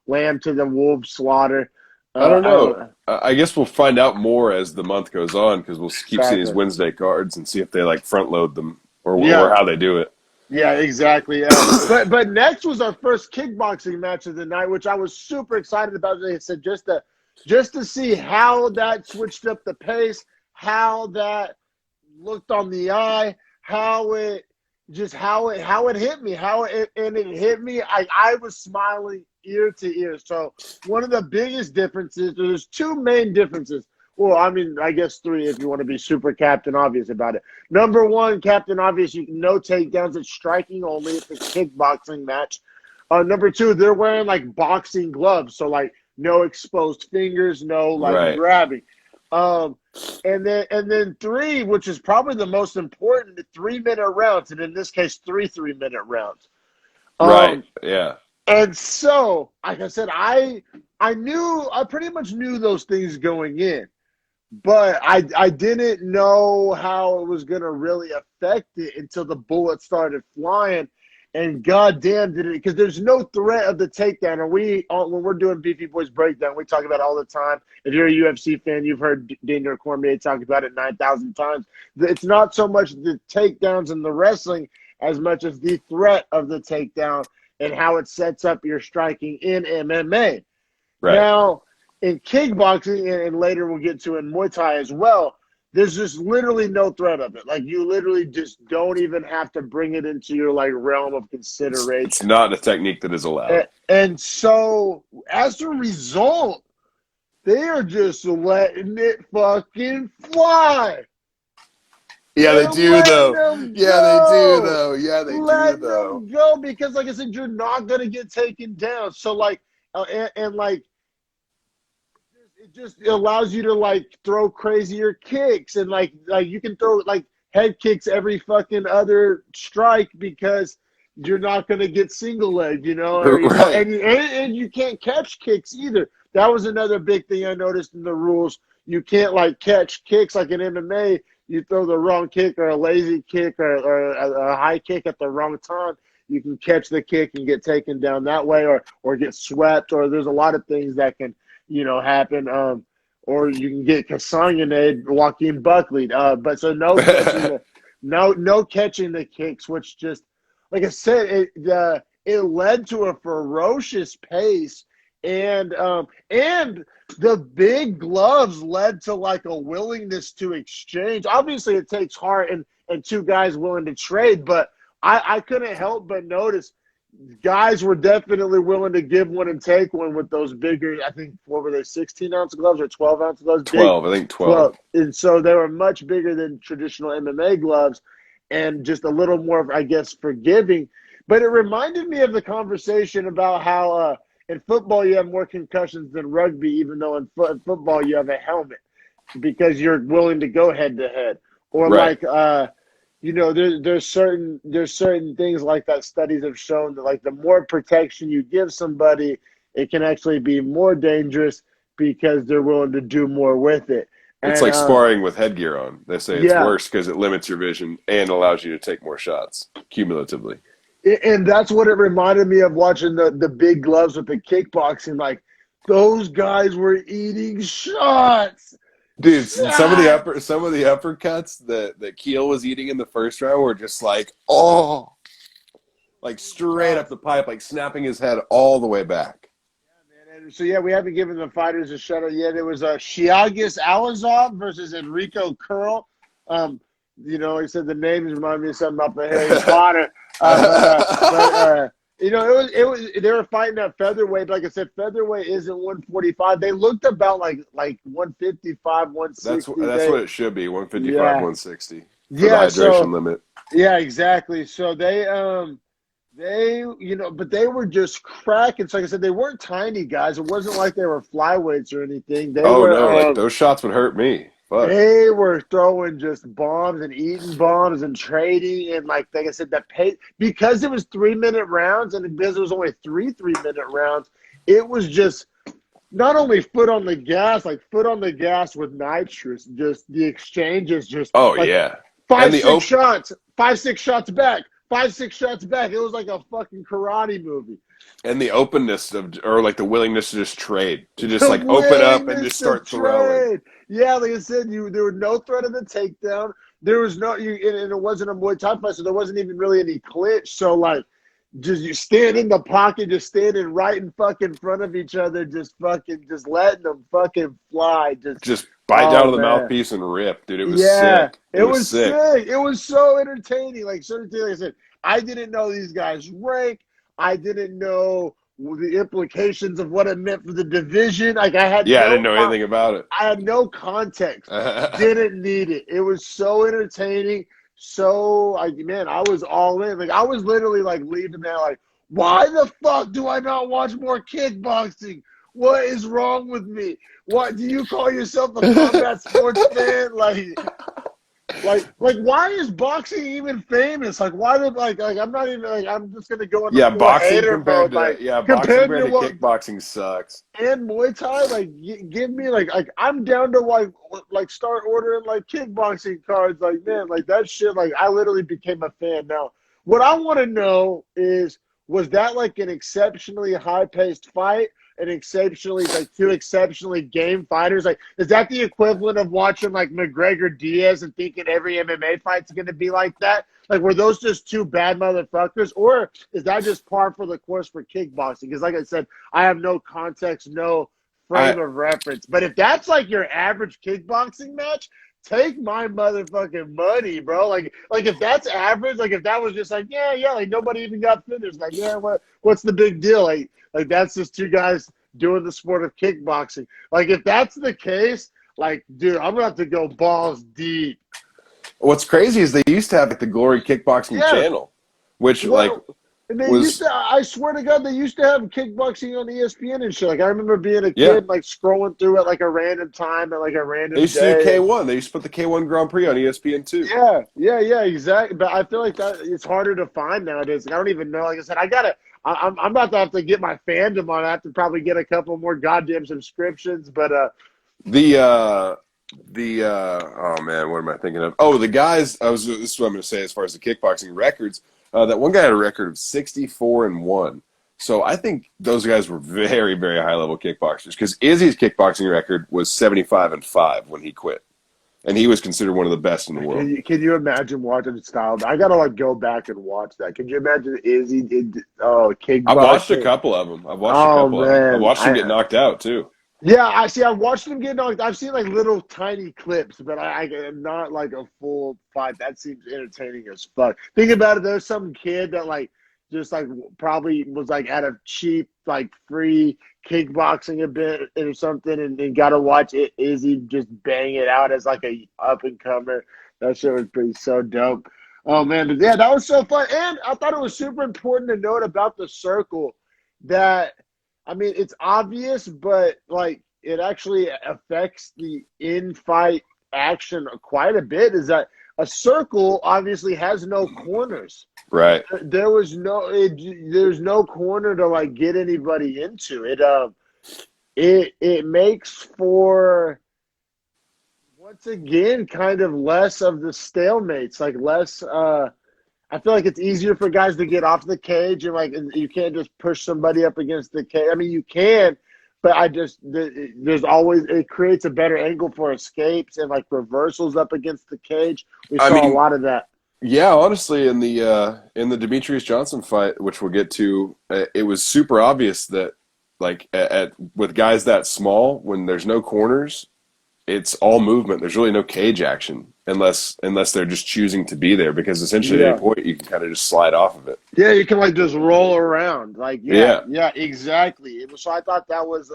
lamb to the wolf slaughter. I don't know. I guess we'll find out more as the month goes on because we'll keep seeing these Wednesday cards and see if they like front load them or how they do it. Yeah, exactly. Yeah. but next was our first kickboxing match of the night, which I was super excited about. They said just to see how that switched up the pace, how that looked on the eye, how it hit me, it hit me. I was smiling ear to ear. So one of the biggest differences, there's two main differences. Well, I mean, I guess three if you want to be super Captain Obvious about it. Number one, Captain Obvious, no takedowns. It's striking only. It's a kickboxing match. Number two, they're wearing like boxing gloves, so like no exposed fingers, no grabbing. And then three, which is probably the most important, 3-minute rounds, and in this case, 3-minute rounds. Right. Yeah. And so, like I said, I pretty much knew those things going in, but I didn't know how it was gonna really affect it until the bullets started flying. And goddamn did it, because there's no threat of the takedown. And when we're doing Beefy Boys Breakdown, we talk about it all the time. If you're a UFC fan, you've heard Daniel Cormier talk about it 9,000 times. It's not so much the takedowns in the wrestling as much as the threat of the takedown and how it sets up your striking in MMA. Right. Now, in kickboxing, and later we'll get to in Muay Thai as well, there's just literally no threat of it. Like, you literally just don't even have to bring it into your, like, realm of consideration. It's not a technique that is allowed. And so, as a result, they are just letting it fucking fly. Yeah, they do, though. Yeah, they do, though. Yeah, they do, though. Let them go, because, like I said, you're not going to get taken down. So, like, and like, it just allows you to like throw crazier kicks, and like you can throw like head kicks every fucking other strike because you're not going to get single leg, Right. and you can't catch kicks either. That was another big thing I noticed in the rules. You can't like catch kicks like in MMA. You throw the wrong kick or a lazy kick or a high kick at the wrong time, you can catch the kick and get taken down that way, or get swept, or there's a lot of things that can, happen. Or you can get Kasangane, Joaquin Buckley. But so no catching no catching the kicks, which just, like I said, it led to a ferocious pace, and the big gloves led to like a willingness to exchange. Obviously, it takes heart and two guys willing to trade, but I couldn't help but notice guys were definitely willing to give one and take one with those bigger, I think, what were they, 16-ounce gloves or 12-ounce gloves? 12, I think 12. And so they were much bigger than traditional MMA gloves and just a little more, I guess, forgiving. But it reminded me of the conversation about how in football you have more concussions than rugby, even though in football you have a helmet because you're willing to go head-to-head. Or right. like there's certain things like that studies have shown that like the more protection you give somebody, it can actually be more dangerous because they're willing to do more with it. It's like sparring with headgear on. They say it's worse because it limits your vision and allows you to take more shots cumulatively. And that's what it reminded me of watching the big gloves with the kickboxing. Like, those guys were eating shots. Dude, some of the uppercuts that Keel was eating in the first round were just like, like straight up the pipe, like snapping his head all the way back. Yeah, man. So, we haven't given the fighters a shout out yet. It was Shiagis Alazov versus Enrico Curl. He said the names remind me of something about the Harry Potter. It was they were fighting at featherweight. Like I said, featherweight isn't 145. They looked about like 155, 160. That's what it should be, 155, 160. For the hydration limit. Yeah, exactly. So they but they were just cracking. So like I said, they weren't tiny guys. It wasn't like they were flyweights or anything. Like those shots would hurt me. Fuck. They were throwing just bombs and eating bombs and trading, and like I said, that pace, because it was 3-minute rounds and because it was only 3-minute rounds, it was just not only foot on the gas with nitrous. Just the exchanges, just 5-6 shots, 5-6 shots back, 5-6 shots back. It was like a fucking karate movie. And the openness or like the willingness to just trade, to just like open up and just start throwing. Yeah, like I said, there was no threat of the takedown. There was and it wasn't a Muay Thai fight, so there wasn't even really any clinch. So like, you stand in the pocket, just standing right in fucking front of each other, just letting them fucking fly. Just bite down to the mouthpiece and rip, dude. It was sick. It was sick. It was so entertaining. Like I said, I didn't know these guys' rank. I didn't know the implications of what it meant for the division. Like I didn't know anything about it. I had no context. Didn't need it. It was so entertaining. So I was all in. Like I was literally like leaving there like, why the fuck do I not watch more kickboxing? What is wrong with me? What do you call yourself a combat sports fan? Like, why is boxing even famous? Like, why did I'm not even I'm just gonna go into boxing hater compared mode. To boxing compared to kickboxing sucks. And Muay Thai, give me I'm down to start ordering kickboxing cards. That shit. I literally became a fan. Now, what I want to know is, was that an exceptionally high paced fight? And exceptionally, two exceptionally game fighters. Is that the equivalent of watching McGregor Diaz and thinking every MMA fight's going to be like that? Were those just two bad motherfuckers, or is that just par for the course for kickboxing? Because, like I said, I have no context, no frame of reference. But if that's your average kickboxing match, take my motherfucking money, bro. If that's average, if that was just nobody even got finished. What's the big deal? That's just two guys doing the sport of kickboxing. If that's the case, dude, I'm gonna have to go balls deep. What's crazy is they used to have the Glory Kickboxing channel, which And they used to, I swear to God, they used to have kickboxing on ESPN and shit. Like, I remember being a kid, like, scrolling through at, like, a random time at, like, a random day. They used to do K1. They used to put the K1 Grand Prix on ESPN, too. Yeah, exactly. But I feel like that it's harder to find nowadays. Like, I don't even know. Like I said, I'm about to have to get my fandom on. I have to probably get a couple more goddamn subscriptions. But, oh, man, what am I thinking of? Oh, the guys, this is what I'm going to say as far as the kickboxing records. That one guy had a record of 64-1. So I think those guys were very, very high-level kickboxers because Izzy's kickboxing record was 75-5 when he quit. And he was considered one of the best in the world. Can you imagine watching style? I got to, like, go back and watch that. Can you imagine Izzy did kickboxing? I've watched a couple of them. I watched him get knocked out, too. Yeah, I've watched them get knocked. I've seen like little tiny clips, but I am not like a full fight. That seems entertaining as fuck. Think about it. There's some kid that like just like probably was like at a cheap like free kickboxing event or something, and got to watch it. Izzy just bang it out as like a up and comer. That shit was pretty so dope. Oh man, but yeah, that was so fun. And I thought it was super important to note about the circle that. I mean, it's obvious, but, like, it actually affects the in-fight action quite a bit, is that a circle obviously has no corners. Right. There's no corner to, like, get anybody into. It makes for, once again, kind of less of the stalemates, like less I feel like it's easier for guys to get off the cage and you can't just push somebody up against the cage. I mean, you can, but it creates a better angle for escapes and like reversals up against the cage. We saw a lot of that. Yeah, honestly, in the Demetrius Johnson fight, which we'll get to, it was super obvious that like with guys that small, when there's no corners, it's all movement. There's really no cage action unless they're just choosing to be there, because essentially at any point you can kind of just slide off of it. Yeah, you can like just roll around. Like yeah, exactly. So I thought that was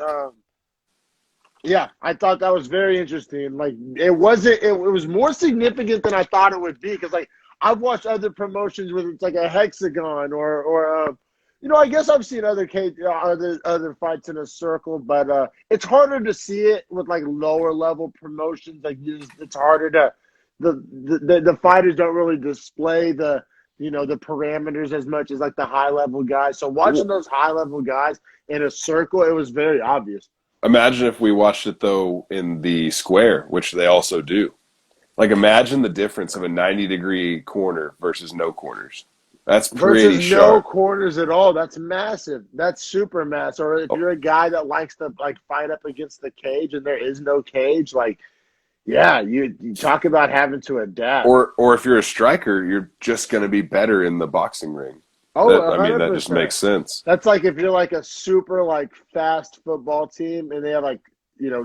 I thought that was very interesting. Like it was more significant than I thought it would be, because like I've watched other promotions where it's like a hexagon or I guess I've seen other fights in a circle, but it's harder to see it with like lower level promotions. Like it's harder to the fighters don't really display the parameters as much as like the high level guys. So watching those high level guys in a circle, it was very obvious. Imagine if we watched it though in the square, which they also do. Like imagine the difference of a 90-degree corner versus no corners. That's pretty versus sharp. No corners at all. That's massive. That's super massive. Or if you're a guy that likes to like fight up against the cage and there is no cage, like you talk about having to adapt. Or if you're a striker, you're just going to be better in the boxing ring. That just makes sense. That's like if you're like a super like fast football team and they have like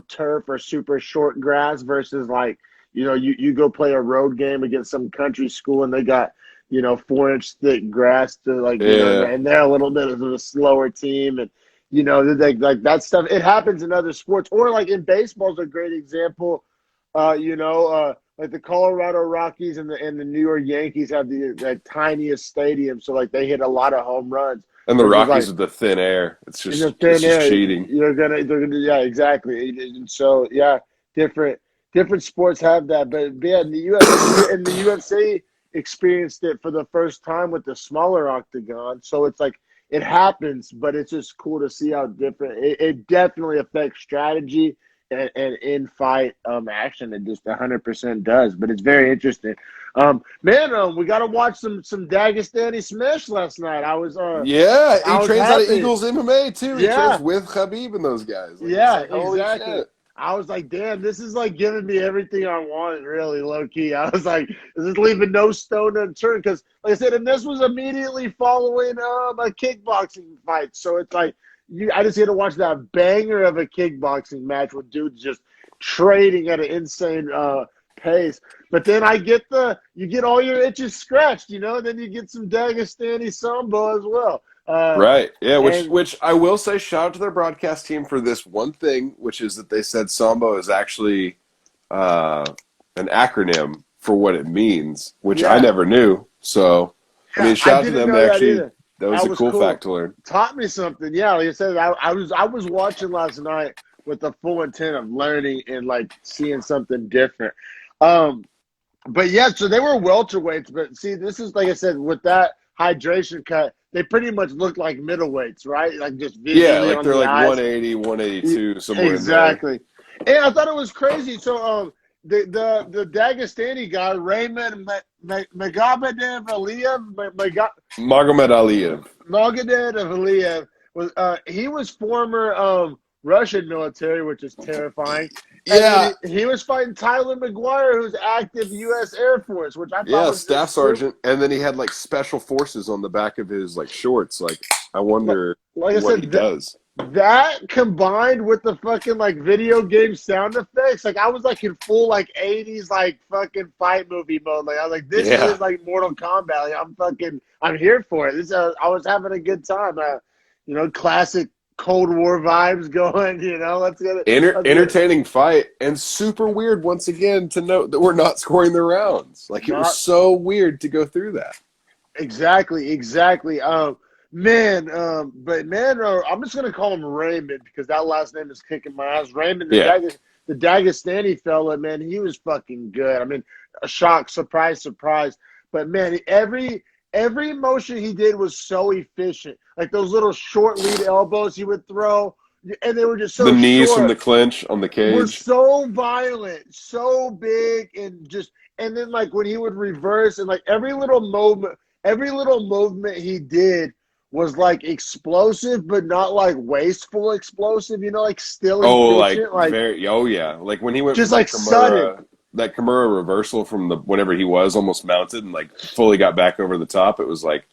turf or super short grass versus like you go play a road game against some country school and they got 4-inch thick grass to like, and they're a little bit of a slower team. And, like that stuff, it happens in other sports. Or like in baseball is a great example. Like the Colorado Rockies and the New York Yankees have the tiniest stadium. So like they hit a lot of home runs. And the Rockies with the thin air. It's just cheating. They're gonna exactly. And so different sports have that. But yeah, in the UFC experienced it for the first time with the smaller octagon. So it's like it happens, but it's just cool to see how different it definitely affects strategy and in-fight action. It just 100% does, but it's very interesting. We got to watch some Dagestani Smash last night. He trains out of Eagles MMA too. He trains with Khabib and those guys. Exactly. Shit. I was like, damn, this is like giving me everything I want, really, low key. I was like, this is leaving no stone unturned, because, like I said, and this was immediately following a kickboxing fight. So it's like, I just had to watch that banger of a kickboxing match with dudes just trading at an insane pace. But then you get all your itches scratched, then you get some Dagestani Sambo as well. Right. Yeah, which I will say, shout out to their broadcast team for this one thing, which is that they said Sambo is actually an acronym for what it means, which I never knew. So, I mean, shout out to them. That was a cool fact to learn. Taught me something. Yeah, like I said, I was watching last night with the full intent of learning and like seeing something different. But yeah, so they were welterweights. But see, this is like I said, with that hydration cut, they pretty much look like middleweights, right? Like just visually like on they're the like eyes. 180, 182, somewhere exactly. In there. And I thought it was crazy. So the Dagestani guy, Raymond Magomed Aliyev, was he was former Russian military, which is terrifying. Yeah, and he was fighting Tyler McGuire, who's active U.S. Air Force, which I thought was staff sergeant, and then he had like special forces on the back of his like shorts. Like I wonder what he does. That combined with the fucking like video game sound effects, like I was like in full like 80s like fucking fight movie mode. Like I was like, this is like Mortal Kombat. Like I'm here for it. I was having a good time. Classic Cold War vibes going. Let's get it. Entertaining fight and super weird once again to note that we're not scoring the rounds. Like it was so weird to go through that. Exactly. I'm just gonna call him Raymond because that last name is kicking my ass. Raymond, the Dagestani fella, man, he was fucking good. I mean, a shock, surprise. But man, every motion he did was so efficient. Like those little short lead elbows he would throw, and they were just so the knees short. From the clinch on the cage were so violent, so big, and then like when he would reverse and like every little movement he did was like explosive, but not like wasteful explosive. Like still efficient. Like when he went just like sudden. That Kimura reversal from whenever he was almost mounted and like fully got back over the top. It was like,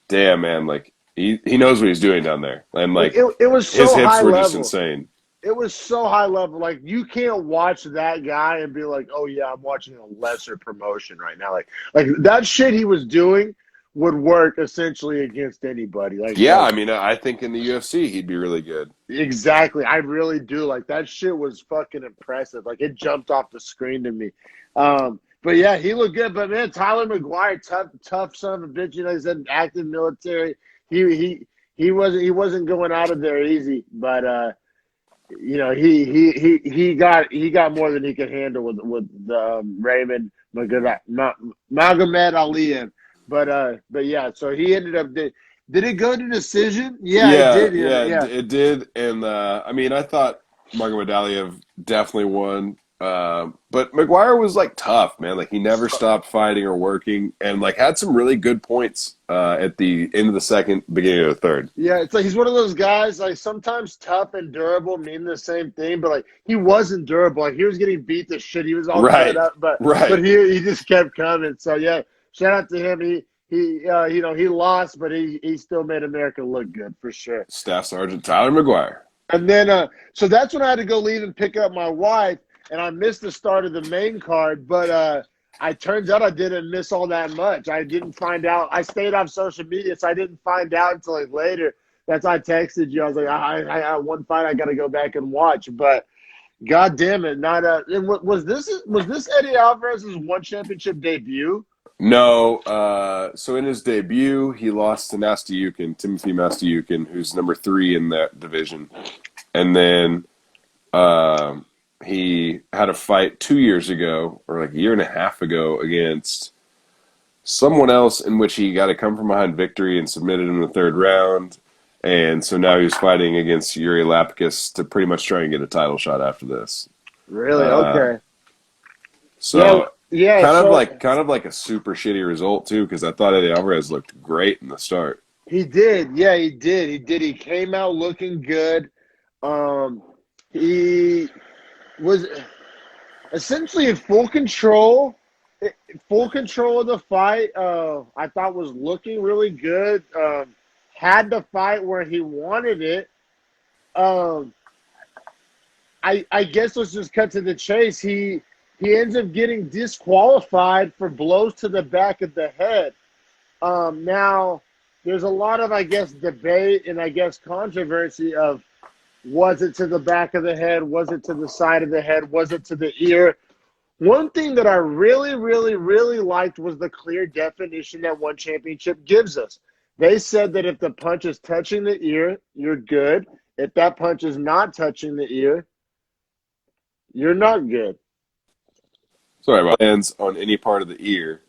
damn man, like he knows what he's doing down there, and like it was so his hips high were level. just insane. It was so high level. Like you can't watch that guy and be like, oh yeah, I'm watching a lesser promotion right now. Like that shit he was doing would work essentially against anybody. I mean, I think in the UFC he'd be really good. Exactly, I really do. Like that shit was fucking impressive. Like it jumped off the screen to me. But yeah, he looked good. But man, Tyler McGuire, tough son of a bitch. He's an active military. He wasn't going out of there easy. But he got more than he could handle with Raymond Magomed Aliyev. But yeah, so he ended up did it go to decision? Yeah, it did. Yeah, it did. And I mean, I thought Magomed Aliyev definitely won. But McGuire was like tough, man. Like he never stopped fighting or working, and like had some really good points at the end of the second, beginning of the third. Yeah, it's like he's one of those guys. Like sometimes tough and durable mean the same thing, but like he wasn't durable. Like he was getting beat to shit. He was all cut up, but he just kept coming. So yeah. Shout out to him. He lost, but he still made America look good for sure. Staff Sergeant Tyler McGuire. And then, so that's when I had to go leave and pick up my wife, and I missed the start of the main card. But turns out I didn't miss all that much. I didn't find out. I stayed off social media, so I didn't find out until like later. That's why I texted you. I was like, I had one fight I got to go back and watch, but. God damn it! Was this Eddie Alvarez's one championship debut? No. So in his debut, he lost to Timothy Mastiukin, who's number 3 in that division. And then he had a fight 2 years ago, or like a year and a half ago, against someone else in which he got a come-from-behind victory and submitted him in the 3rd round. And so now he's fighting against Yuri Lapkus to pretty much try and get a title shot after this. Really? Okay. So kind of like a super shitty result too, because I thought Eddie Alvarez looked great in the start. He did. Yeah, he did. He came out looking good. He was essentially in full control of the fight. I thought was looking really good. Had the fight where he wanted it. I guess let's just cut to the chase. He ends up getting disqualified for blows to the back of the head. Now, there's a lot of, I guess, debate and, I guess, controversy of was it to the back of the head? Was it to the side of the head? Was it to the ear? One thing that I really, really, really liked was the clear definition that one championship gives us. They said that if the punch is touching the ear, you're good. If that punch is not touching the ear, you're not good. Sorry, my hands on any part of the ear,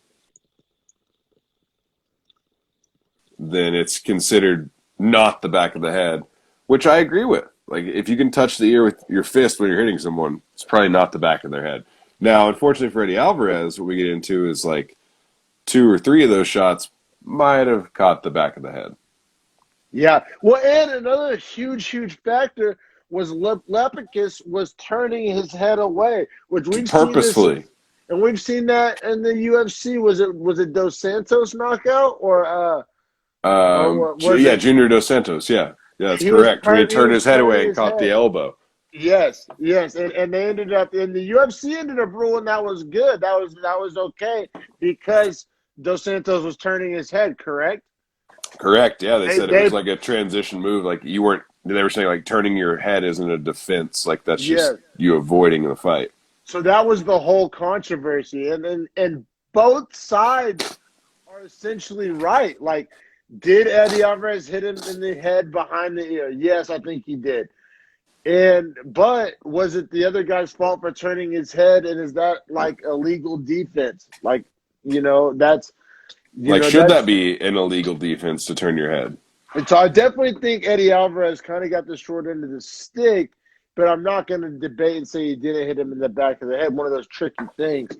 then it's considered not the back of the head, which I agree with. Like, if you can touch the ear with your fist when you're hitting someone, it's probably not the back of their head. Now, unfortunately for Eddie Alvarez, what we get into is like 2 or 3 of those shots might have caught the back of the head. Yeah. Well, and another huge factor was Lepicus was turning his head away, which we've purposefully. Seen this, and we've seen that in the UFC. Was it Dos Santos knockout or Junior Dos Santos. Yeah, that's correct. When he turned his head away and caught the elbow. Yes, and they ended up in the UFC ended up ruling that was good. That was okay because Dos Santos was turning his head. Correct. Correct. Yeah, they said it was like a transition move. Like you weren't. They were saying like turning your head isn't a defense. Like that's just you avoiding the fight. So that was the whole controversy, and both sides are essentially right. Like, did Eddie Alvarez hit him in the head behind the ear? Yes, I think he did. But was it the other guy's fault for turning his head? And is that like illegal defense? Like, that's. Should that be an illegal defense to turn your head? And so I definitely think Eddie Alvarez kind of got the short end of the stick, but I'm not going to debate and say he didn't hit him in the back of the head. One of those tricky things.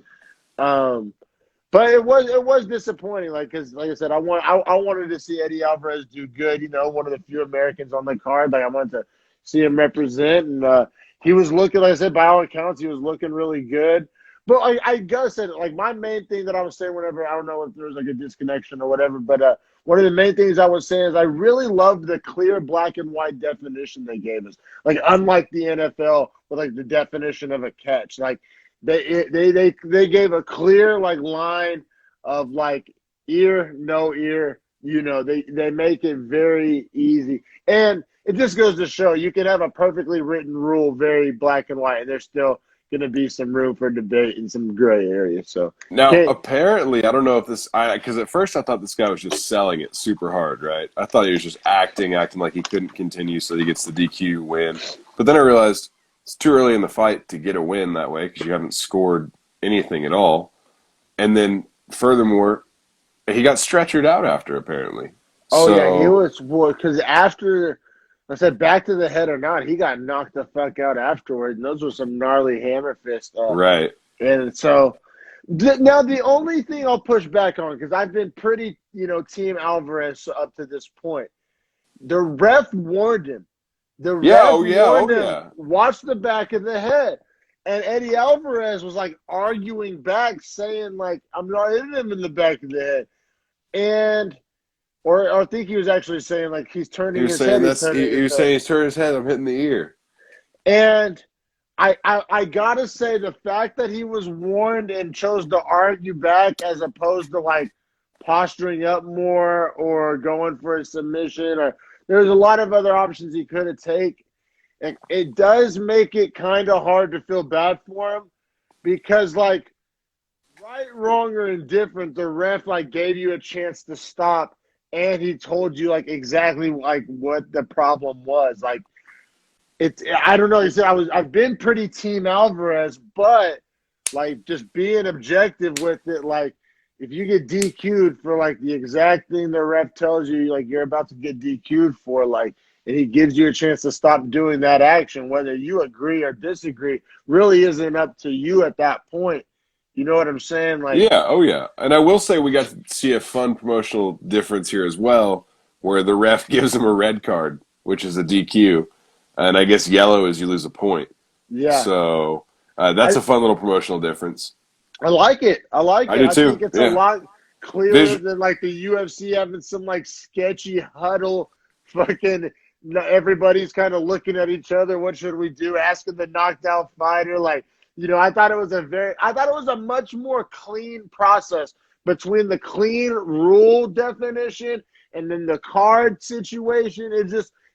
But it was disappointing. Because like I said, I wanted to see Eddie Alvarez do good. One of the few Americans on the card. Like I wanted to see him represent, and he was looking. Like I said, by all accounts, he was looking really good. But I gotta say, like my main thing that I was saying whenever, I don't know if there was like a disconnection or whatever, but one of the main things I was saying is I really loved the clear black and white definition they gave us. Like unlike the NFL with like the definition of a catch, like they gave a clear like line of like ear, no ear. They make it very easy, and it just goes to show you can have a perfectly written rule, very black and white, and there's still going to be some room for debate in some gray areas. So now, apparently, I don't know if this, because at first I thought this guy was just selling it super hard, right? I thought he was just acting like he couldn't continue, so he gets the DQ win. But then I realized it's too early in the fight to get a win that way because you haven't scored anything at all. And then, furthermore, he got stretchered out after, apparently. Yeah, he was, because after. I said back to the head or not, he got knocked the fuck out afterwards. And those were some gnarly hammer fist. Right. And so now the only thing I'll push back on, because I've been pretty, Team Alvarez up to this point. The ref warned him. The ref warned him, watch the back of the head. And Eddie Alvarez was like arguing back, saying like, I'm not hitting him in the back of the head. And Or I think he was actually saying like he's turning his head. He was saying he's turning his head. I'm hitting the ear. And I gotta say the fact that he was warned and chose to argue back as opposed to like posturing up more or going for a submission, or there's a lot of other options he could have taken. It does make it kind of hard to feel bad for him because like right, wrong, or indifferent, the ref like gave you a chance to stop. And he told you like exactly like what the problem was. Like I don't know. He said I've been pretty Team Alvarez, but like just being objective with it, like if you get DQ'd for like the exact thing the ref tells you like you're about to get DQ'd for, like, and he gives you a chance to stop doing that action, whether you agree or disagree, really isn't up to you at that point. You know what I'm saying? Like, yeah, oh yeah. And I will say we got to see a fun promotional difference here as well, where the ref gives him a red card, which is a DQ, and I guess yellow is you lose a point. Yeah. So that's a fun little promotional difference. I like it. I do too. think it's a lot clearer than like the UFC having some like sketchy huddle fucking everybody's kind of looking at each other. What should we do? Asking the knocked out fighter, like, I thought it was a much more clean process between the clean rule definition and then the card situation.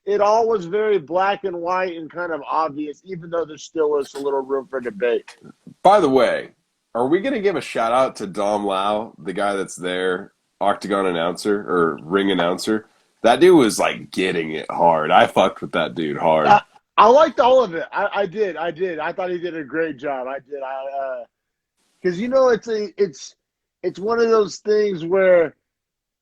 It all was very black and white and kind of obvious, even though there still was a little room for debate. By the way, are we going to give a shout out to Dom Lau, the guy that's there octagon announcer or ring announcer, that dude was like getting it hard. I fucked with that dude hard. I liked all of it. I did. I thought he did a great job. I did. Because it's one of those things where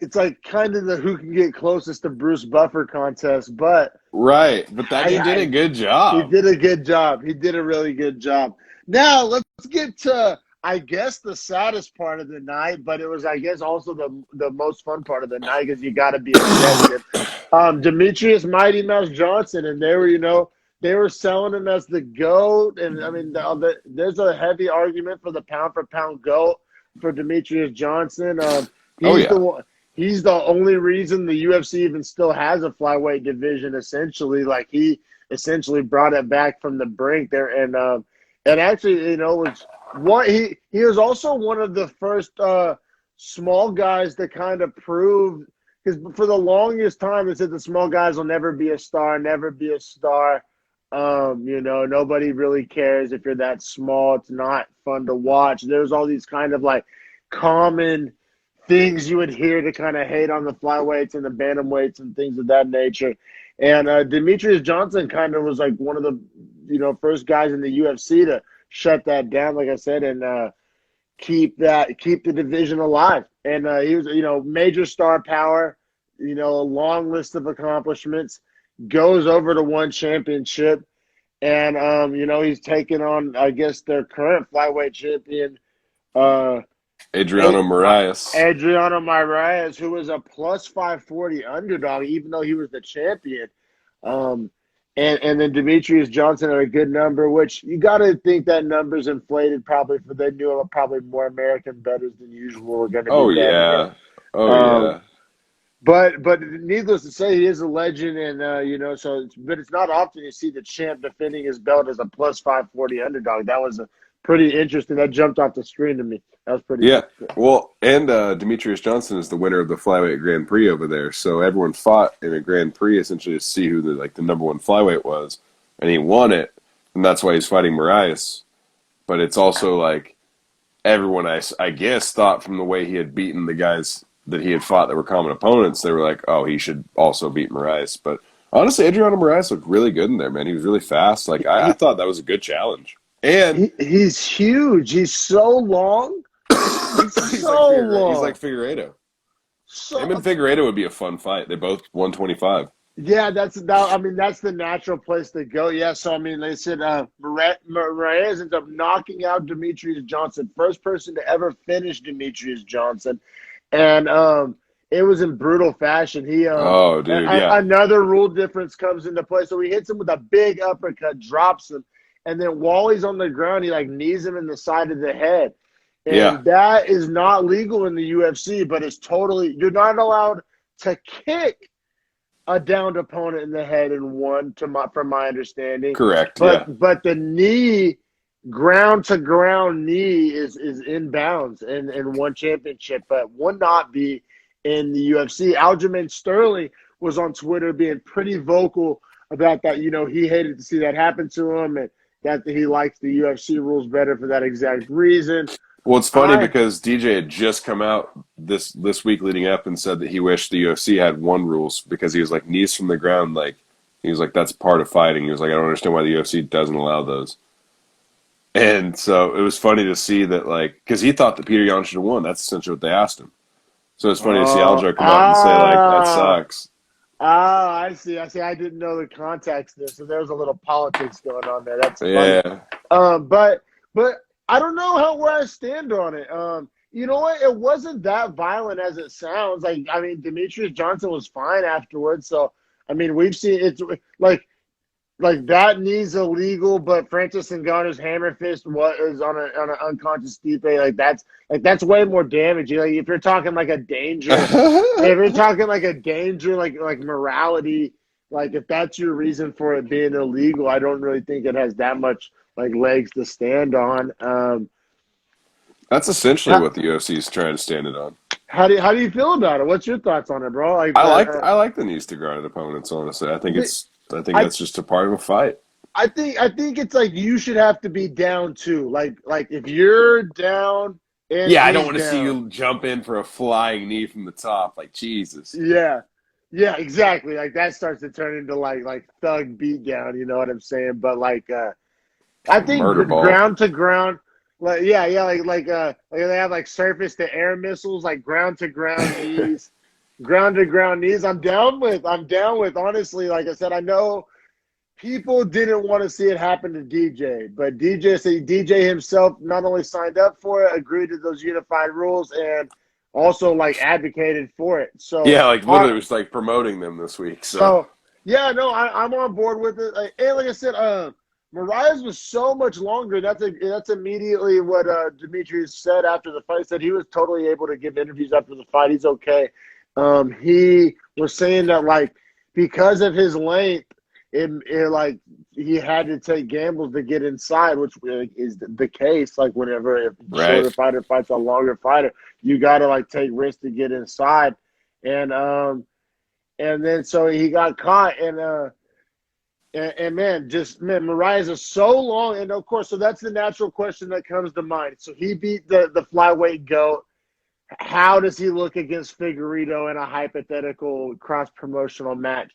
it's like kind of the who can get closest to Bruce Buffer contest, but right. But that dude did a good job. He did a good job. He did a really good job. Now let's get to, I guess, the saddest part of the night, but it was, I guess, also the most fun part of the night because you got to be objective. Demetrius Mighty Mouse Johnson, and they were selling him as the GOAT, and I mean, there's a heavy argument for the pound for pound GOAT for Demetrius Johnson. He's the only reason the UFC even still has a flyweight division. Essentially, like he essentially brought it back from the brink there, and actually, was one. He was also one of the first small guys to kind of prove, because for the longest time it said the small guys will never be a star, never be a star. Nobody really cares if you're that small. It's not fun to watch. There's all these kind of like common things you would hear to kind of hate on the flyweights and the bantamweights and things of that nature. And Demetrius Johnson kind of was like one of the, first guys in the UFC to shut that down, like I said, and keep the division alive. And he was, major star power, a long list of accomplishments, goes over to one championship. And, he's taken on, I guess, their current flyweight champion, Adriano Moraes, who was a plus 540 underdog, even though he was the champion. And then Demetrius Johnson at a good number, which you got to think that number's inflated probably for they knew probably more American bettors than usual were going to be yeah. Yeah. But needless to say, he is a legend, and but it's not often you see the champ defending his belt as a plus 540 underdog. That was pretty interesting. That jumped off the screen to me. That was pretty. Yeah. Well, and Demetrius Johnson is the winner of the flyweight Grand Prix over there. So everyone fought in a Grand Prix essentially to see who the number one flyweight was, and he won it, and that's why he's fighting Moraes. But it's also like everyone, I guess, thought from the way he had beaten the guys that he had fought that were common opponents, they were like, oh, he should also beat Moraes. But honestly, Adriano Moraes looked really good in there, man. He was really fast. Like I thought that was a good challenge. And he's huge. He's so long. He's so long. He's like Figueiredo. Him and Figueiredo would be a fun fight. They're both 125. Yeah, that's the natural place to go. Yeah, so I mean, they said Moraes ends up knocking out Demetrius Johnson, first person to ever finish Demetrius Johnson, and it was in brutal fashion. He another rule difference comes into play. So he hits him with a big uppercut, drops him, and then while he's on the ground, he like knees him in the side of the head. And that is not legal in the UFC, but it's totally, you're not allowed to kick a downed opponent in the head in one, from my understanding. Correct. But the knee, ground to ground knee is in bounds in one championship, but would not be in the UFC. Aljamain Sterling was on Twitter being pretty vocal about that. He hated to see that happen to him, and that he likes the UFC rules better for that exact reason. Well, it's funny because DJ had just come out this week leading up and said that he wished the UFC had one rules because he was like knees from the ground. Like he was like, that's part of fighting. He was like, I don't understand why the UFC doesn't allow those. And so it was funny to see that, like, because he thought that Peter Yan should have won. That's essentially what they asked him. So it's funny to see Aljo come out and say like, that sucks. I see. I didn't know the context there, so there was a little politics going on there. That's funny. Yeah. But I don't know where I stand on it. You know what? It wasn't that violent as it sounds. Like, I mean, Demetrius Johnson was fine afterwards. So, I mean, we've seen it's like that knee's illegal, but Francis Ngannou's hammer fist was on an unconscious Stipe. That's way more damaging. Like if you're talking like a danger, like morality, like if that's your reason for it being illegal, I don't really think it has that much like legs to stand on. That's essentially what the UFC is trying to stand it on. How do you feel about it? What's your thoughts on it, bro? I like the knees to ground opponents. Honestly, I think that's just a part of a fight. I think it's like you should have to be down too. Like if you're down and Yeah, I don't he's want to see down. you jump in for a flying knee from the top. Like, Jesus. Yeah. Yeah, exactly. Like that starts to turn into like thug beatdown, you know what I'm saying? But I think Murder ball. ground to ground, like yeah, like they have like surface to air missiles, like ground to ground knees, ground to ground knees. I'm down with. Honestly, like I said, I know people didn't want to see it happen to DJ, but DJ himself not only signed up for it, agreed to those unified rules, and also like advocated for it. So, Yeah, like literally was like promoting them this week. So so yeah, no, I'm on board with it. And like I said, Mariah's was so much longer. That's immediately what Demetrius said after the fight. He said he was totally able to give interviews after the fight. He's okay. He was saying that like because of his length, it like he had to take gambles to get inside, which is the case. Like whenever if a right. shorter fighter fights a longer fighter, you got to like take risks to get inside. And then so he got caught and man, Mariah's is so long, and of course, so that's the natural question that comes to mind. So he beat the flyweight GOAT. How does he look against Figueiredo in a hypothetical cross promotional match?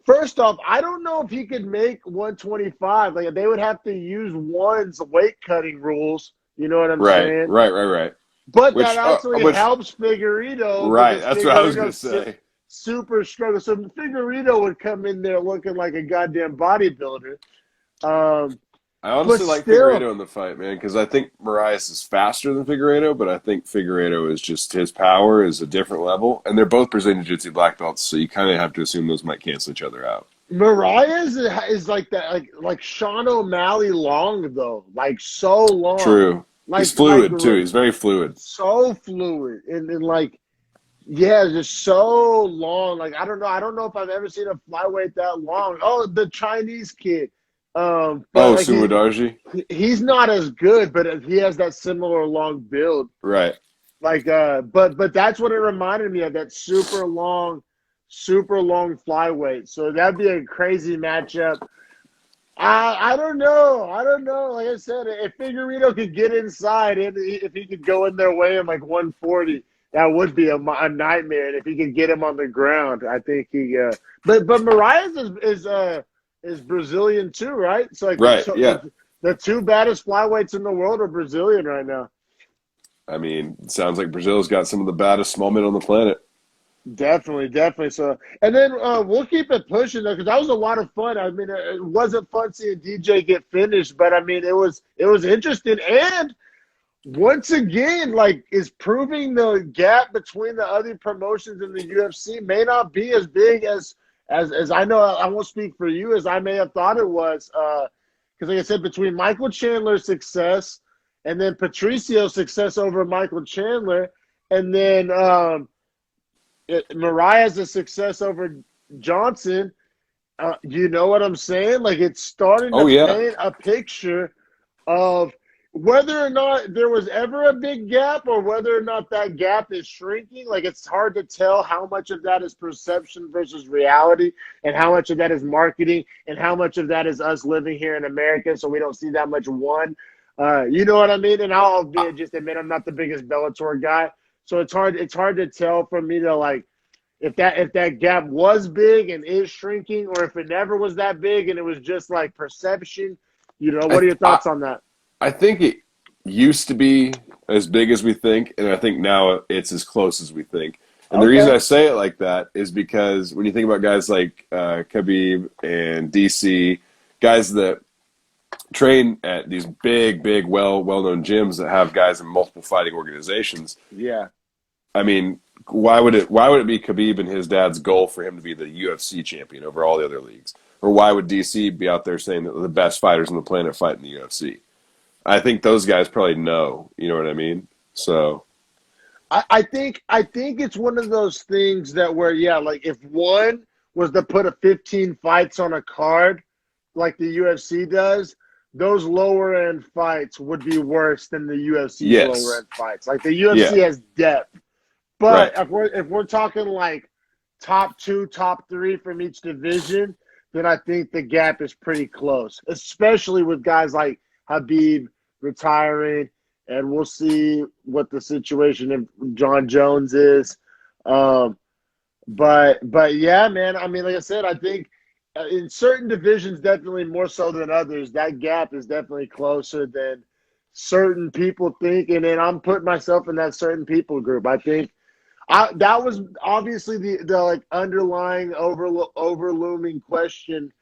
First off, I don't know if he could make 125. Like they would have to use one's weight cutting rules. You know what I'm saying? Right. But Which, that actually helps Figueiredo right. because That's what I was going to Figueiredo's say. super struggle. So Figueiredo would come in there looking like a goddamn bodybuilder. I honestly But like still, Figueiredo in the fight, man, because I think Moraes is faster than Figueiredo, but I think Figueiredo is just his power is a different level, and they're both Brazilian Jiu-Jitsu black belts, so you kind of have to assume those might cancel each other out. Mariah is like that, like Sean O'Malley long though, like so long, True. He's like fluid too. He's very fluid. so fluid and like yeah, just so long. Like I don't know if I've ever seen a flyweight that long. Oh, the Chinese kid. But Oh, like Sumodaji? he's not as good, but he has that similar long build. Right. Like but that's what it reminded me of, that super long flyweight. So that'd be a crazy matchup. I don't know. I don't know. Like I said, if Figueiredo could get inside and if he could go in their way in like 140, that would be a nightmare. And if he could get him on the ground, I think he. But Marias is Brazilian too, right? So like Right, yeah. the two baddest flyweights in the world are Brazilian right now. I mean, it sounds like Brazil's got some of the baddest small men on the planet. Definitely. So, and then we'll keep it pushing though, because that was a lot of fun. I mean, it wasn't fun seeing DJ get finished, but I mean, it was interesting, and once again, like, is proving the gap between the other promotions in the UFC may not be as big as I know. I won't speak for you as I may have thought it was, because like I said, between Michael Chandler's success and then Patricio's success over Michael Chandler, and then Mariah's a success over Johnson. You know what I'm saying? Like it's starting Oh, to yeah. paint a picture of whether or not there was ever a big gap or whether or not that gap is shrinking. Like it's hard to tell how much of that is perception versus reality and how much of that is marketing and how much of that is us living here in America so we don't see that much one. You know what I mean? And I'll just admit I'm not the biggest Bellator guy. So it's hard to tell for me to like if that gap was big and is shrinking, or if it never was that big and it was just like perception. You know, what are your thoughts on that? I think it used to be as big as we think, and I think now it's as close as we think. And the reason I say it like that is because when you think about guys like Khabib and DC, guys that train at these big, well-known gyms that have guys in multiple fighting organizations. Yeah. I mean, why would it be Khabib and his dad's goal for him to be the UFC champion over all the other leagues? Or why would DC be out there saying that the best fighters on the planet fight in the UFC? I think those guys probably know, you know what I mean? So I think it's one of those things that where, yeah, like if one was to put a 15 fights on a card like the UFC does, those lower end fights would be worse than the UFC's lower end fights. Like the UFC has depth. But if we're talking like top 2, top 3 from each division, then I think the gap is pretty close, especially with guys like Khabib retiring and we'll see what the situation of John Jones is. But yeah, man. I mean, like I said, I think in certain divisions, definitely more so than others, that gap is definitely closer than certain people think. And then I'm putting myself in that certain people group. I think that was obviously the like underlying overlooming question,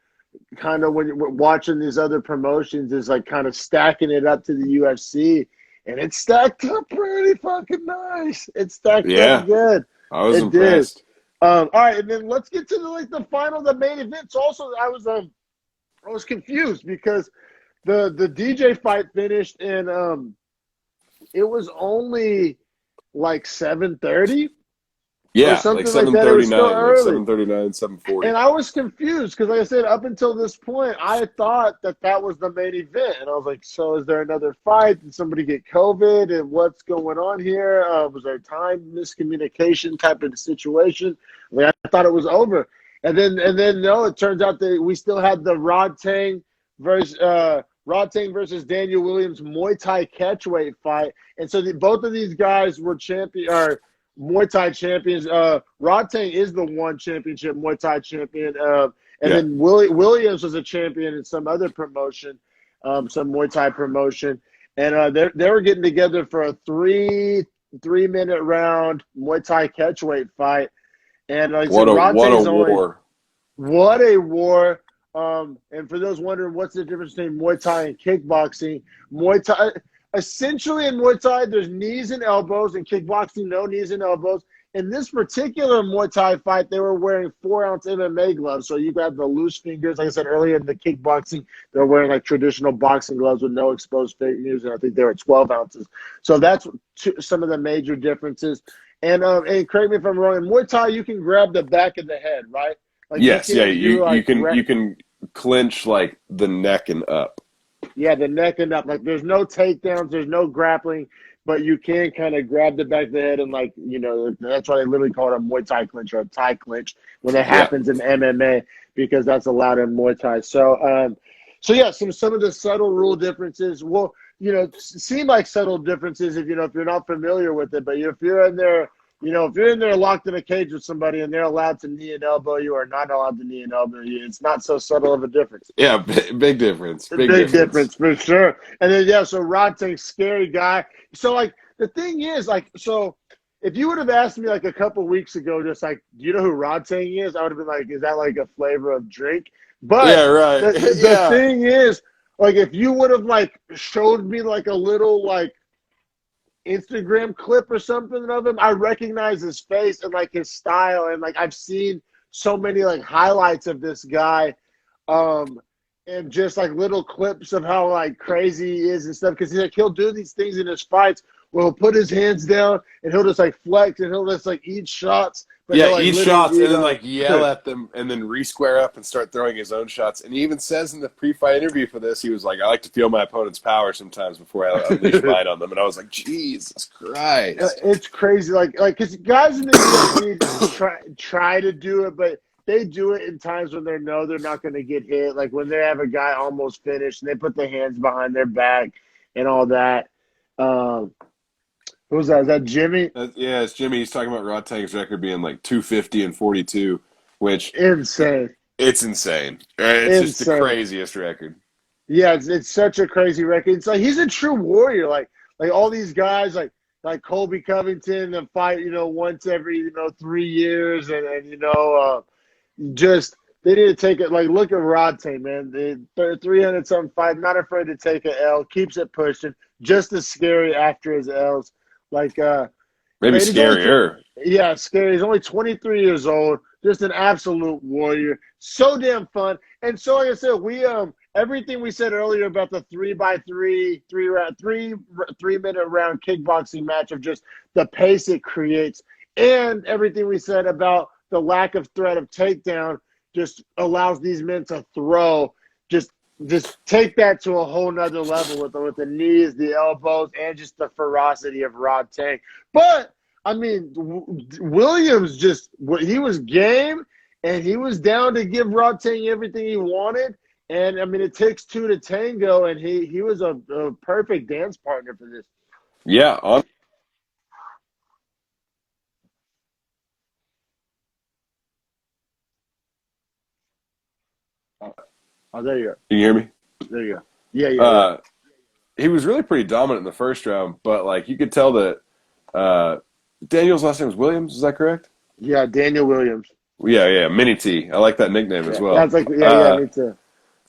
kind of when you're watching these other promotions, is like kind of stacking it up to the UFC, and it stacked up pretty fucking nice. It stacked up good. I was impressed. Did. All right, and then let's get to the main event. So also, I was confused because the DJ fight finished and it was only like 7:30. Yeah, or something like like that. It was still 7:39, early. 7:39, 7:40. And I was confused because, like I said, up until this point, I thought that was the main event. And I was like, so is there another fight? Did somebody get COVID? And what's going on here? Was there time miscommunication type of situation? I mean, I thought it was over. And then no, it turns out that we still had the Rod Tang versus Daniel Williams Muay Thai catchweight fight. And so both of these guys were Muay Thai champions. Rod Tang is the one championship Muay Thai champion. Then Williams was a champion in some other promotion, some Muay Thai promotion. And they were getting together for a three-minute round Muay Thai catchweight fight. And what a war. What a war. And for those wondering what's the difference between Muay Thai and kickboxing, Muay Thai – essentially, in Muay Thai, there's knees and elbows. In kickboxing, no knees and elbows. In this particular Muay Thai fight, they were wearing 4-ounce MMA gloves. So you got the loose fingers. Like I said earlier, in the kickboxing, they're wearing like traditional boxing gloves with no exposed fingers. And I think they were 12 ounces. So that's some of the major differences. And correct me if I'm wrong, in Muay Thai, you can grab the back of the head, right? Like yes, you can clinch like the neck and up. Yeah, the neck and up. Like, there's no takedowns, there's no grappling, but you can kind of grab the back of the head and, like, that's why they literally call it a Muay Thai clinch or a Thai clinch when it happens in MMA, because that's allowed in Muay Thai. So, some of the subtle rule differences will, seem like subtle differences if you're not familiar with it. But if you're in there, if you're in there locked in a cage with somebody and they're allowed to knee and elbow you or not allowed to knee and elbow you, it's not so subtle of a difference. Yeah, big difference. Big difference for sure. And then, so Rod Tang's scary guy. So, like, the thing is, like, so if you would have asked me, like, a couple weeks ago, just like, do you know who Rod Tang is? I would have been like, is that, like, a flavor of drink? But yeah, right. The thing is, like, if you would have, like, showed me, like, a little, like, Instagram clip or something of him, I recognize his face and like his style, and like I've seen so many like highlights of this guy, and just like little clips of how like crazy he is and stuff, because he'll do these things in his fights where he'll put his hands down and he'll just like flex and he'll just like eat shots. But eat shots and then like yell at them and then re-square up and start throwing his own shots. And he even says in the pre-fight interview for this, he was like, I like to feel my opponent's power sometimes before I unleash mine on them. And I was like, Jesus Christ. It's crazy. Like, because guys in the UFC try to do it, but they do it in times when they're not going to get hit. Like when they have a guy almost finished and they put their hands behind their back and all that. Who was that? Is that Jimmy? Yeah, it's Jimmy. He's talking about Rod Tang's record being like 250 and 42, which insane. It's insane. It's just the craziest record. Yeah, it's such a crazy record. It's like he's a true warrior. Like all these guys, like Colby Covington, that fight once every 3 years, and just they need to take it. Like look at Rod Tang, man. The 300 something fight, not afraid to take an L, keeps it pushing. Just as scary after his L's. Like maybe scarier. Scary. He's only 23 years old. Just an absolute warrior. So damn fun. And so, like I said, we everything we said earlier about the 3x3 3-minute round kickboxing match of just the pace it creates, and everything we said about the lack of threat of takedown just allows these men to throw. Just take that to a whole nother level with the knees, the elbows, and just the ferocity of Rod Tang. But, I mean, Williams he was game, and he was down to give Rod Tang everything he wanted. And, I mean, it takes two to tango, and he was a perfect dance partner for this. Yeah, on. Oh, there you go. Can you hear me? There you go. Yeah, yeah, yeah. Uh, he was really pretty dominant in the first round, but like you could tell that uh, Daniel's last name was Williams. Is that correct? Yeah, Daniel Williams. Yeah, yeah, Mini T. I like that nickname as Yeah, well. that's like yeah, me too.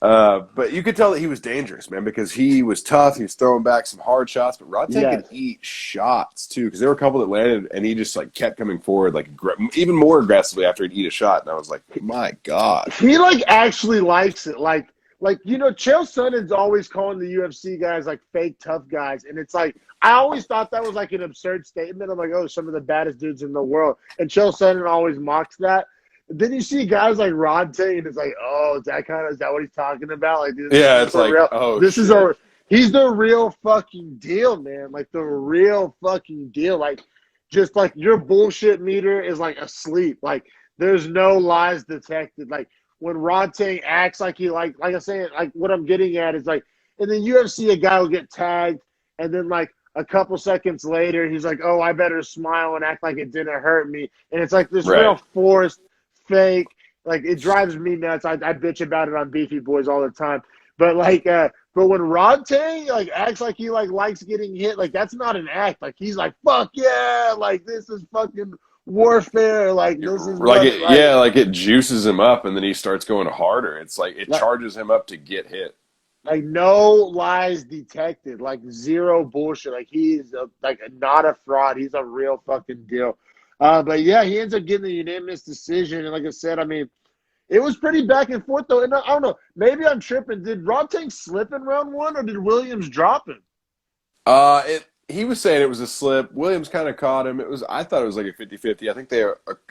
But you could tell that he was dangerous, man, because he was tough. He was throwing back some hard shots, but Rodtang Yes. could eat shots too, because there were a couple that landed, and he just like kept coming forward, like even more aggressively after he'd eat a shot. And I was like, my God. He like actually likes it. Like Chael Sonnen's always calling the UFC guys like fake tough guys, and it's like I always thought that was like an absurd statement. I'm like, oh, some of the baddest dudes in the world, and Chael Sonnen always mocks that. Then you see guys like Rodtang, and it's like, oh, is that what he's talking about? Like, Yeah, it's like, oh, this shit. is he's the real fucking deal, man. Like the real fucking deal. Like, just like your bullshit meter is like asleep. Like, there's no lies detected. Like when Rodtang acts like he like I say, like what I'm getting at is like in the UFC, a guy will get tagged, and then like a couple seconds later, he's like, oh, I better smile and act like it didn't hurt me, and it's like this real forced. Fake, like it drives me nuts. I bitch about it on Beefy Boys all the time. But like, but when Rodtang like acts like he like likes getting hit, like that's not an act. Like he's like, fuck yeah, like this is fucking warfare. Like this is like it juices him up, and then he starts going harder. It's like it charges him up to get hit. Like no lies detected. Like zero bullshit. Like he's like not a fraud. He's a real fucking deal. But yeah, he ends up getting a unanimous decision. And like I said, I mean, it was pretty back and forth though. And I don't know, maybe I'm tripping. Did Rodtang slip in round one, or did Williams drop him? He was saying it was a slip. Williams kind of caught him. I thought it was like a 50-50. I think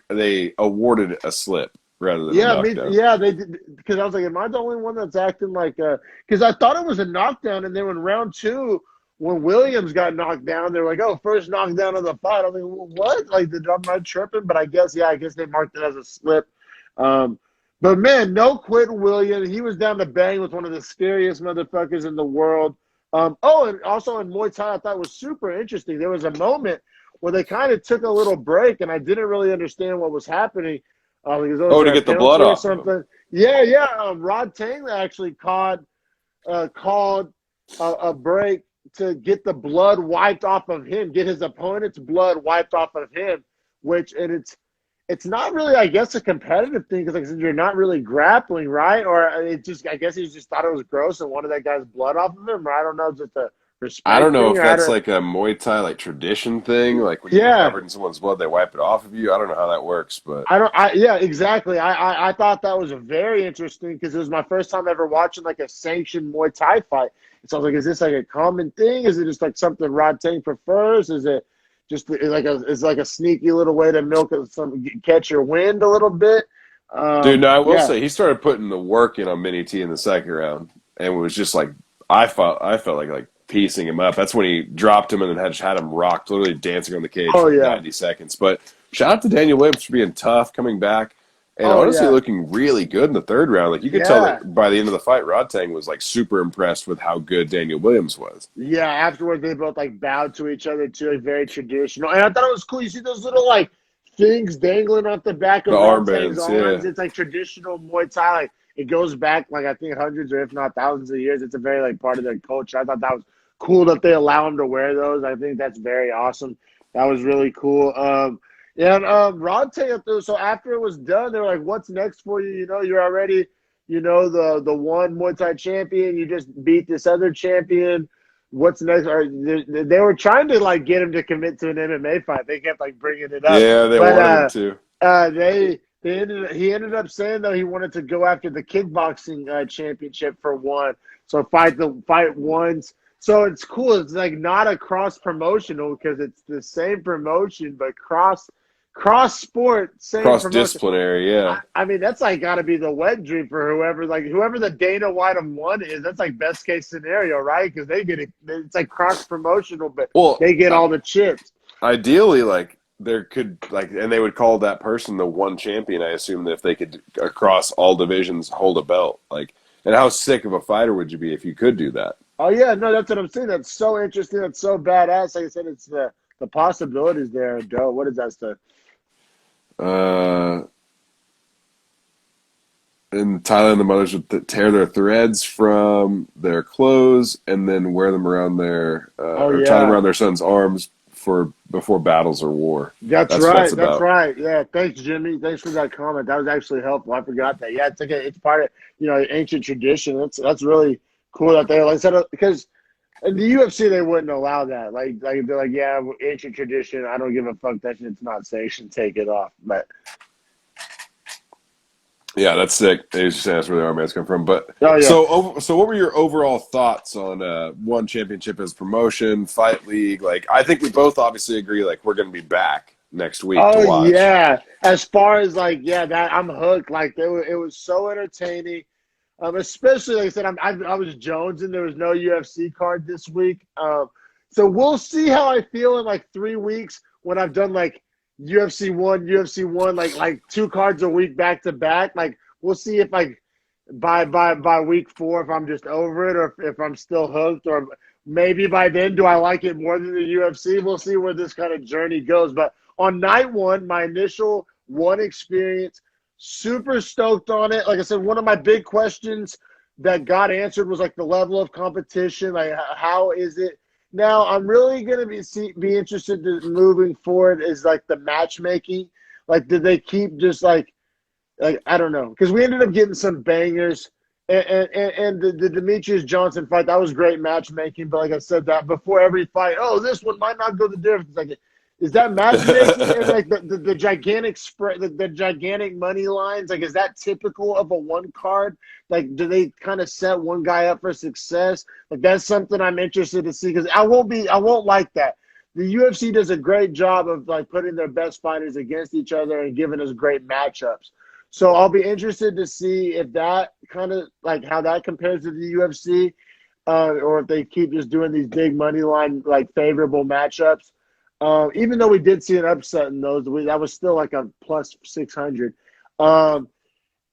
they awarded a slip rather than a knockdown. They did, because I was like, am I the only one that's acting like because I thought it was a knockdown, and then in round two, when Williams got knocked down, they were like, oh, first knockdown of the fight. I mean, what? Like, I'm not tripping, but I guess they marked it as a slip. But, man, no quitting Williams. He was down to bang with one of the scariest motherfuckers in the world. And also in Muay Thai, I thought was super interesting. There was a moment where they kind of took a little break, and I didn't really understand what was happening. To get the blood off something. Yeah. Rodtang actually called a break to get the blood wiped off of him, get his opponent's blood wiped off of him, it's not really, I guess, a competitive thing because like, you're not really grappling, right? Or I guess he just thought it was gross and wanted that guy's blood off of him, or I don't know, just a respect I don't know thing, if that's like a Muay Thai like tradition thing, like when you get covered in someone's blood, they wipe it off of you. I don't know how that works, but exactly. I thought that was very interesting because it was my first time ever watching like a sanctioned Muay Thai fight. So I was like, is this like a common thing? Is it just like something Rodtang prefers? Is it just like a sneaky little way to catch your wind a little bit? Dude, no, I will say he started putting the work in on Mini T in the second round, and it was just like I felt like piecing him up. That's when he dropped him and then had him rocked, literally dancing on the cage for 90 seconds. But shout out to Daniel Williams for being tough, coming back. And honestly, looking really good in the third round. Like you could tell that by the end of the fight, Rodtang was like super impressed with how good Daniel Williams was. Yeah, afterwards they both like bowed to each other too, like, very traditional. And I thought it was cool. You see those little like things dangling off the back of Rodtang's arms. It's like traditional Muay Thai. Like it goes back like I think hundreds or if not thousands of years. It's a very like part of their culture. I thought that was cool that they allow them to wear those. I think that's very awesome. That was really cool. Rodtang, so after it was done, they were like, what's next for you? You know, you're already, the one Muay Thai champion. You just beat this other champion. What's next? They were trying to, like, get him to commit to an MMA fight. They kept, like, bringing it up. Yeah, they wanted him to. He ended up saying, though, he wanted to go after the kickboxing championship for one. So fight once. So it's cool. It's like not a cross promotional because it's the same promotion, but cross sport, same cross disciplinary. Yeah, I mean that's like got to be the wet dream for whoever the Dana White of one is. That's like best case scenario, right? Because they get it. It's like cross promotional, but they get all the chips. Ideally, like there could and they would call that person the one champion. I assume that if they could across all divisions hold a belt, like, and how sick of a fighter would you be if you could do that? Oh yeah, no, that's what I'm saying. That's so interesting. That's so badass. Like I said, it's the possibilities there are dope. What does that say? Uh, in Thailand, the mothers would tear their threads from their clothes and then wear them around Oh or tie them yeah, around their son's arms for before battles or war. that's That's what that's right. That's about. right. Yeah, thanks, Jimmy. Thanks for that comment. That was actually helpful. I forgot that. Yeah, it's part of ancient tradition. That's really cool that they like I said because in the UFC they wouldn't allow that. Like they're like, yeah, ancient tradition. I don't give a fuck that shit's not sanctioned. Take it off. But Yeah, that's sick. They just asked where the armbands come from. But oh yeah. so what were your overall thoughts on one championship as promotion, fight league? Like, I think we both obviously agree, like, we're going to be back next week to Oh watch. yeah. As far as like yeah, that I'm hooked. Like it was so entertaining. Especially like I said, I was jonesing. There was no UFC card this week. So we'll see how I feel in like 3 weeks when I've done like UFC one, like two cards a week back to back. Like we'll see if like by week 4 if I'm just over it or if I'm still hooked or maybe by then do I like it more than the UFC? We'll see where this kind of journey goes. But on night one, my initial one experience, super stoked on it. Like I said, one of my big questions that got answered was like the level of competition. Like, how is it? Now, I'm really gonna be interested in moving forward is like the matchmaking. Like, did they keep just like I don't know because we ended up getting some bangers. And the Demetrius Johnson fight, that was great matchmaking. But like I said, that before every fight, oh, this one might not go the difference. Like, is that matchmaking and like the gigantic spread, the gigantic money lines? Like, is that typical of a one card? Like, do they kind of set one guy up for success? Like, that's something I'm interested to see because I won't like that. The UFC does a great job of like putting their best fighters against each other and giving us great matchups. So I'll be interested to see if that kind of like how that compares to the UFC, or if they keep just doing these big money line like favorable matchups. Even though we did see an upset in those, that was still like a plus 600. Um,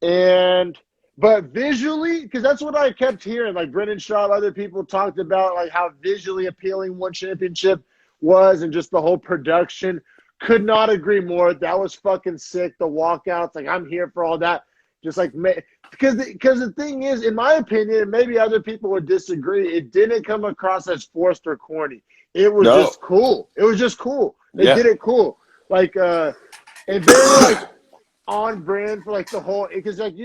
and but visually, because that's what I kept hearing, like Brendan Shaw, other people talked about like how visually appealing one championship was, and just the whole production. Could not agree more. That was fucking sick. The walkouts, like I'm here for all that. Just like because the thing is, in my opinion, and maybe other people would disagree, it didn't come across as forced or corny. It was No. just cool. It was just cool. They Yeah. did it cool. Like and very like on brand for like the whole because like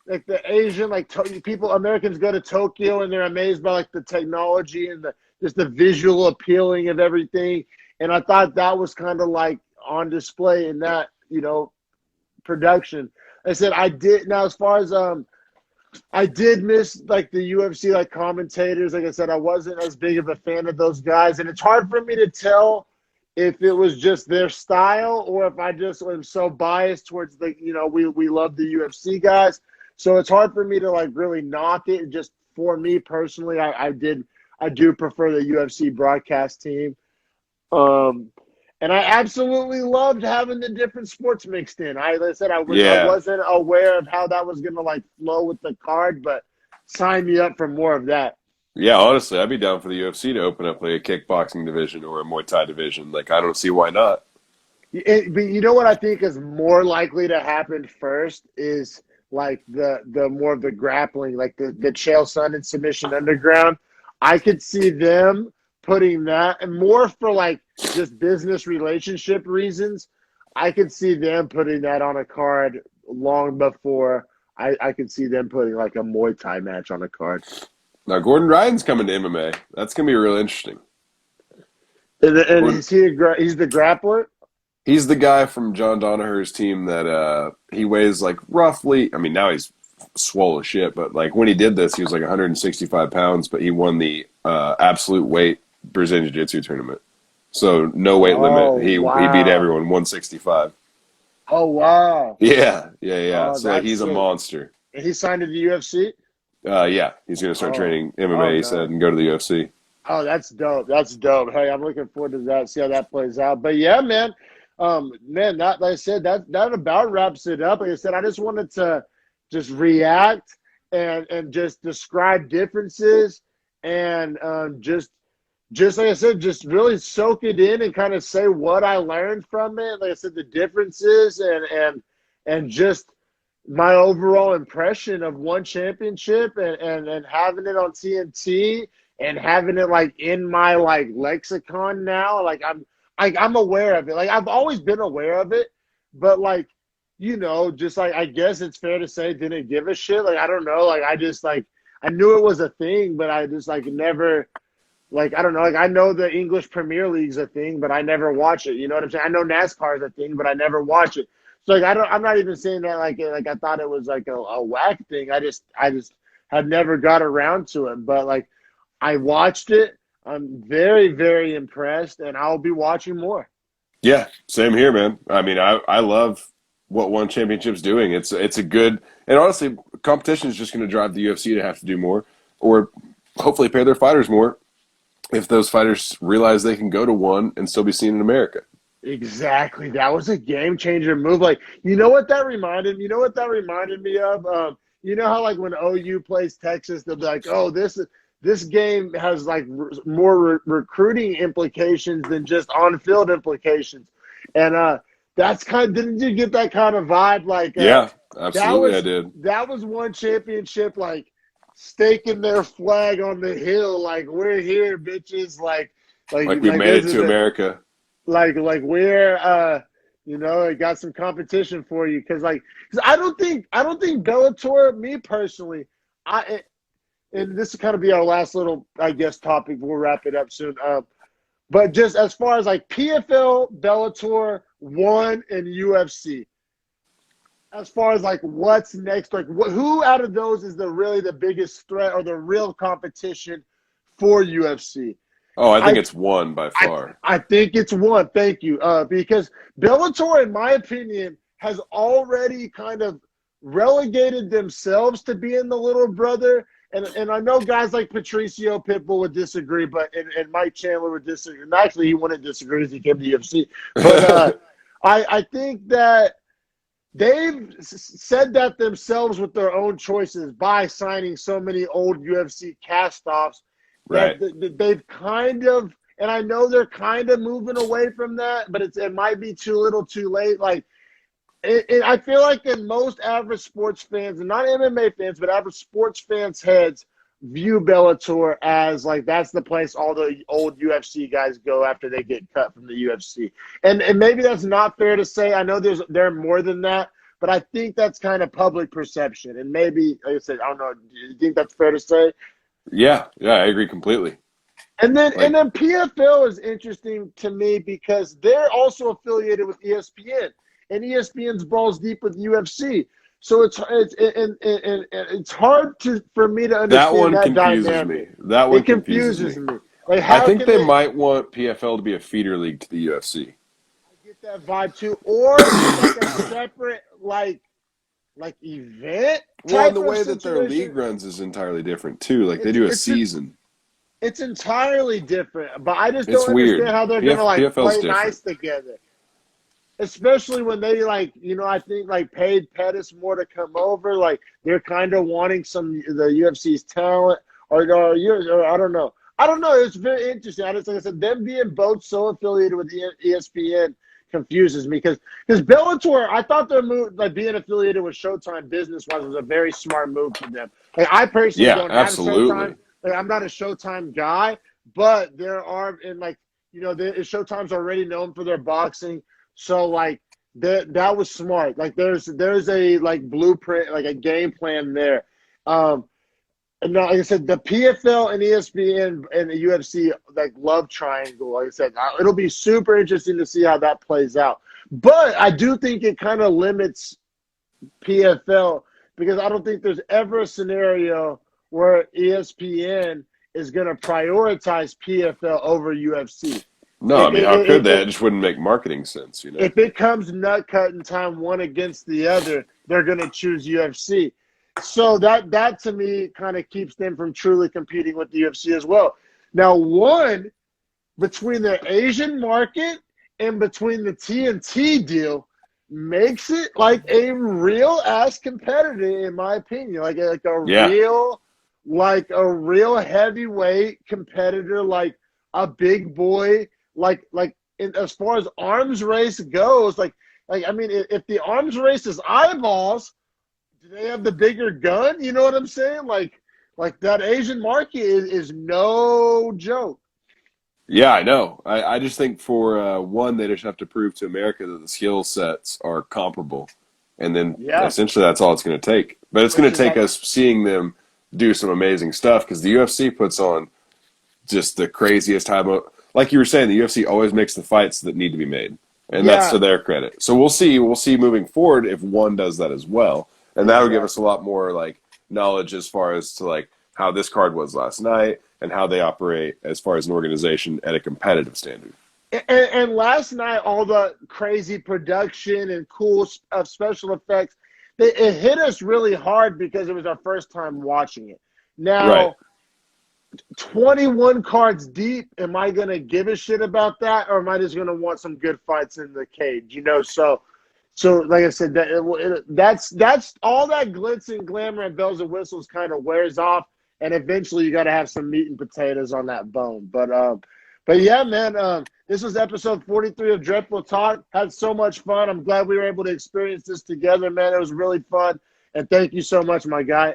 like the Asian like people Americans go to Tokyo and they're amazed by like the technology and the just the visual appealing of everything. And I thought that was kind of like on display in that production. I said I did now as far as I did miss like the UFC like commentators. Like I said, I wasn't as big of a fan of those guys, and it's hard for me to tell if it was just their style or if I just am so biased towards the we love the UFC guys. So it's hard for me to like really knock it. Just for me personally, I do prefer the UFC broadcast team. Um, and I absolutely loved having the different sports mixed in. Like I said, I Yeah. wasn't aware of how that was gonna like flow with the card, but sign me up for more of that. Yeah, honestly, I'd be down for the UFC to open up like a kickboxing division or a Muay Thai division. Like, I don't see why not. But you know what I think is more likely to happen first is like the more of the grappling, like the Chael Sonnen submission underground. I could see them putting that, and more for like just business relationship reasons. I could see them putting that on a card long before I could see them putting like a Muay Thai match on a card. Now, Gordon Ryan's coming to MMA. That's going to be real interesting. And Gordon, is he's the grappler? he's the guy from John Donaher's team that he weighs like roughly, I mean, now he's swole as shit, but like when he did this, he was like 165 pounds, but he won the absolute weight Brazilian Jiu-Jitsu tournament. So no weight Oh limit. He beat wow! everyone 165. Oh wow! Yeah. Oh, So like, that's he's a sick. monster. And he signed to the UFC? Yeah, he's going to start Oh, training oh MMA, he said, no. and go to the UFC. Oh, that's dope. That's dope. Hey, I'm looking forward to that. See how that plays out. But yeah, man. Man, that like I said, that about wraps it up. Like I said, I just wanted to just react and just describe differences and just like I said, just really soak it in and kind of say what I learned from it. Like I said, the differences and just my overall impression of one championship and having it on TNT and having it like in my like lexicon now. Like I'm aware of it. Like I've always been aware of it, but like, just like I guess it's fair to say didn't give a shit. Like I don't know. Like I just like I knew it was a thing, but I just like never. Like, I don't know. Like, I know the English Premier League's a thing, but I never watch it. You know what I'm saying? I know NASCAR is a thing, but I never watch it. So, like, I'm not even saying that, like I thought it was, like, a whack thing. I just had never got around to it. But, like, I watched it. I'm very, very impressed, and I'll be watching more. Yeah, same here, man. I mean, I love what One Championship's doing. It's a good – and honestly, competition is just going to drive the UFC to have to do more or hopefully pay their fighters more. If those fighters realize they can go to one and still be seen in America. Exactly. That was a game-changer move. Like, you know what that reminded me of? You know how, like, when OU plays Texas, they'll be like, oh, this game has, like, more recruiting implications than just on-field implications. And that's didn't you get that kind of vibe? Like, yeah, absolutely I did. That was one championship, like, staking their flag on the hill, like we're here, bitches. Like we made it to America. Like we're I got some competition for you because I don't think Bellator. Me personally, and this will kind of be our last little topic. We'll wrap it up soon. But just as far as like PFL, Bellator, ONE, and UFC. As far as like what's next, like who out of those is really the biggest threat or the real competition for UFC? Oh, I think it's ONE by far. I think it's ONE. Thank you. Because Bellator, in my opinion, has already kind of relegated themselves to being the little brother. And I know guys like Patricio Pitbull would disagree, but and Mike Chandler would disagree. And actually, he wouldn't disagree as he came to UFC. But I think that they've said that themselves with their own choices by signing so many old UFC cast-offs. Right. They've kind of, and I know they're kind of moving away from that, but it might be too little too late. Like, I feel like in most average sports fans, and not MMA fans, but average sports fans' heads, view Bellator as like that's the place all the old UFC guys go after they get cut from the UFC. And maybe that's not fair to say. I know there are more than that, but I think that's kind of public perception. And maybe, like I said, I don't know. Do you think that's fair to say? Yeah, I agree completely. And then PFL is interesting to me because they're also affiliated with ESPN, and ESPN's balls deep with UFC. So it's hard for me to understand that one that confuses dynamic. me. That one confuses me. Like, I think they might want PFL to be a feeder league to the UFC. I get that vibe too, or like a separate like event. Well, and the way that their league runs is entirely different too. Like they do a season. It's entirely different, but I just don't understand how they're gonna like play nice together. Especially when they I think paid Pettis more to come over. Like they're kind of wanting the UFC's talent, or I don't know. It's very interesting. Like I said, them being both so affiliated with ESPN confuses me because Bellator, I thought their move, like being affiliated with Showtime business-wise, was a very smart move for them. Like I personally don't have Showtime. Like I'm not a Showtime guy, but there are Showtime's already known for their boxing. So like that was smart. Like there's a like blueprint, like a game plan there. And like I said, the PFL and ESPN and the UFC like love triangle. Like I said, it'll be super interesting to see how that plays out. But I do think it kind of limits PFL because I don't think there's ever a scenario where ESPN is going to prioritize PFL over UFC. No, I mean, how could they? It just wouldn't make marketing sense, you know. If it comes nut cutting time one against the other, they're going to choose UFC. So that to me kind of keeps them from truly competing with the UFC as well. Now, ONE, between the Asian market and between the TNT deal, makes it like a real ass competitor, in my opinion. Like a real like a real heavyweight competitor, like a big boy, as far as arms race goes, I mean, if the arms race is eyeballs, do they have the bigger gun? You know what I'm saying? Like that Asian market is no joke. Yeah, I know. I just think for one, they just have to prove to America that the skill sets are comparable. And then Yeah. essentially that's all it's going to take. But it's going to take us seeing them do some amazing stuff because the UFC puts on just the craziest time of, like you were saying, the UFC always makes the fights that need to be made. And that's to their credit. So we'll see moving forward if one does that as well. And that'll give us a lot more like knowledge as far as to like how this card was last night and how they operate as far as an organization at a competitive standard. And last night, all the crazy production and cool special effects, it hit us really hard because it was our first time watching it. Now, 21 cards deep, am I going to give a shit about that, or am I just going to want some good fights in the cage? You know, so like I said, that's all that glitz and glamour and bells and whistles kind of wears off, and eventually you got to have some meat and potatoes on that bone. But yeah, man, this was episode 43 of Dreadful Talk. Had so much fun. I'm glad we were able to experience this together, man. It was really fun, and thank you so much, my guy.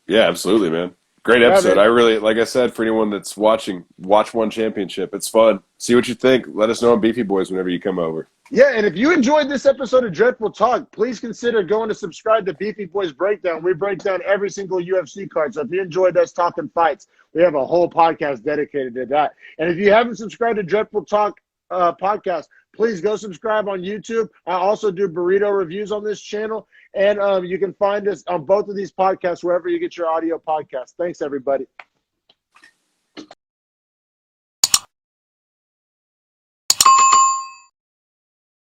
Yeah, absolutely, man. Great episode. I really, like I said, for anyone that's watching, watch One Championship. It's fun. See what you think. Let us know on Beefy Boys whenever you come over. Yeah, and if you enjoyed this episode of Dreadful Talk, please consider going to subscribe to Beefy Boys Breakdown. We break down every single UFC card. So if you enjoyed us talking fights, we have a whole podcast dedicated to that. And if you haven't subscribed to Dreadful Talk podcast, please go subscribe on YouTube. I also do burrito reviews on this channel. And you can find us on both of these podcasts wherever you get your audio podcasts. Thanks, everybody.